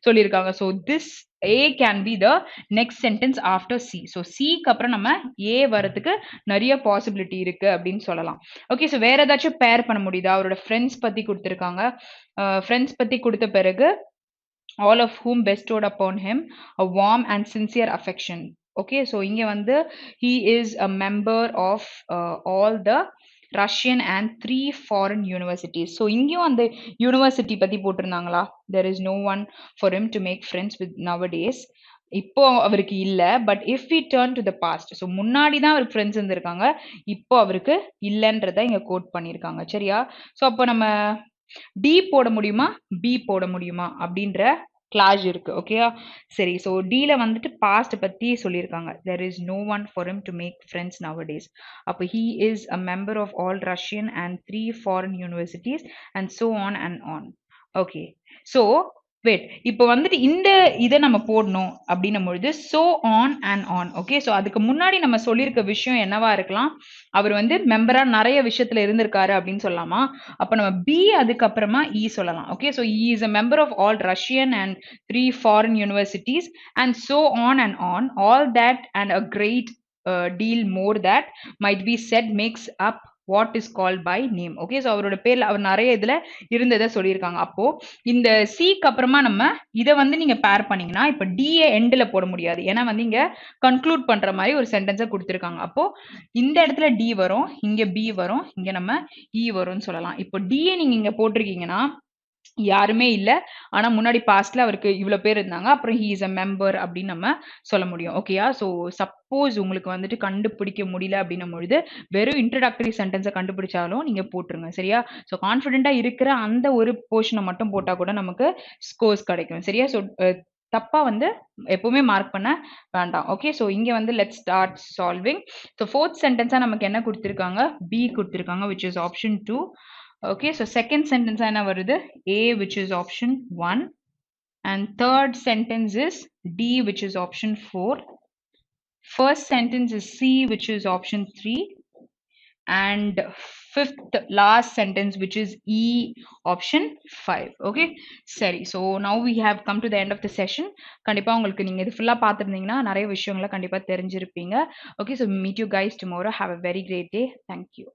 A: சொல்லியிருக்காங்க. So this A can be the next sentence after C. So C க்கு அப்புறம் நம்ம A வரதுக்கு நிறைய possibility இருக்கு அப்படின்னு சொல்லலாம். ஓகே, ஸோ வேற ஏதாச்சும் பேர் பண்ண முடியுதா? அவரோட ஃப்ரெண்ட்ஸ் பத்தி கொடுத்துருக்காங்க. ஃப்ரெண்ட்ஸ் பத்தி கொடுத்த பிறகு all of whom bestowed upon him a warm and sincere affection. Okay, so இங்க வந்து he is a member of all the Russian and 3 foreign universities. So இங்கேயும் அந்த யூனிவர்சிட்டி பத்தி போட்டிருந்தாங்களா? There is no one for him to make friends with nowadays. இப்போ அவருக்கு இல்ல, but if we turn to the past, so முன்னாடி தான் அவருக்கு friends இருந்திருக்காங்க, இப்போ அவருக்கு இல்லைன்றத இங்க கோட் பண்ணியிருக்காங்க. சரியா? ஸோ அப்போ நம்ம டி போட முடியுமா, பி போட முடியுமா அப்படின்ற கிளாஷ் இருக்கு. ஓகேயா, சரி. ஸோ டில வந்துட்டு பாஸ்ட் பத்தி சொல்லியிருக்காங்க. There is no one for him to make friends nowadays. அப்போ he is a member of all Russian and 3 foreign universities and so on and on. Okay, so wait, இப்போ வந்துட்டு இந்த இதை நம்ம போடணும் அப்படின்னும் பொழுது so on and on. Okay, so அதுக்கு முன்னாடி நம்ம சொல்லியிருக்க விஷயம் என்னவா இருக்கலாம்? அவர் வந்து மெம்பரா நிறைய விஷயத்துல இருந்திருக்காரு அப்படின்னு சொல்லலாமா? அப்ப நம்ம பி அதுக்கப்புறமா இ சொல்லலாம். Okay, so he is a member of all Russian and 3 foreign universities and so on and on all that and a great deal more that might be set makes up what is called by name. Okay, so அவரோட பேர்ல அவர் நிறைய இதுல இருந்ததை சொல்லியிருக்காங்க. அப்போ இந்த சிக்கு அப்புறமா நம்ம இதை வந்து நீங்க பேர் பண்ணீங்கன்னா இப்ப டிஏ எண்ட்ல போட முடியாது, ஏன்னா வந்து இங்க கன்க்ளூட் பண்ற மாதிரி ஒரு சென்டென்ஸை கொடுத்துருக்காங்க. அப்போ இந்த இடத்துல டி வரும், இங்க பி வரும், இங்க நம்ம இ வரும்னு சொல்லலாம். இப்போ டிஏ நீங்க இங்க போட்டிருக்கீங்கன்னா யாருமே இல்ல, ஆனா முன்னாடி பாஸ்ட்ல அவருக்கு இவ்வளவு பேர் இருந்தாங்க, அப்புறம் ஹி இஸ் அ மெம்பர் அப்படின்னு நம்ம சொல்ல முடியும். ஓகேயா, ஸோ சப்போஸ் உங்களுக்கு வந்துட்டு கண்டுபிடிக்க முடியல அப்படின்னும் பொழுது வெறும் இன்ட்ரடக்டரி சென்டென்ஸை கண்டுபிடிச்சாலும் நீங்க போட்டுருங்க. சரியா? ஸோ கான்ஃபிடென்ட்டா இருக்கிற அந்த ஒரு போர்ஷனை மட்டும் போட்டா கூட நமக்கு ஸ்கோர்ஸ் கிடைக்கும். சரியா? ஸோ தப்பா வந்து எப்பவுமே மார்க் பண்ண வேண்டாம். ஓகே, ஸோ இங்க வந்து let's start solving. So fourth சென்டென்ஸா நமக்கு என்ன கொடுத்துருக்காங்க, பி கொடுத்துருக்காங்க, which is option 2. Okay, so second சென்டென்ஸா என்ன வருது, A, which is option 1. And third sentence is D, which is option 4. First sentence is C, which is option 3. And fifth last sentence, which is E, option 5. Okay, சரி. So now we have come to the end of the session. கண்டிப்பா உங்களுக்கு நீங்க இது ஃபுல்லா பார்த்திருந்தீங்கன்னா நிறைய விஷயங்களை கண்டிப்பா தெரிஞ்சிருப்பீங்க. Okay, so meet you guys tomorrow. Have a very great day. Thank you.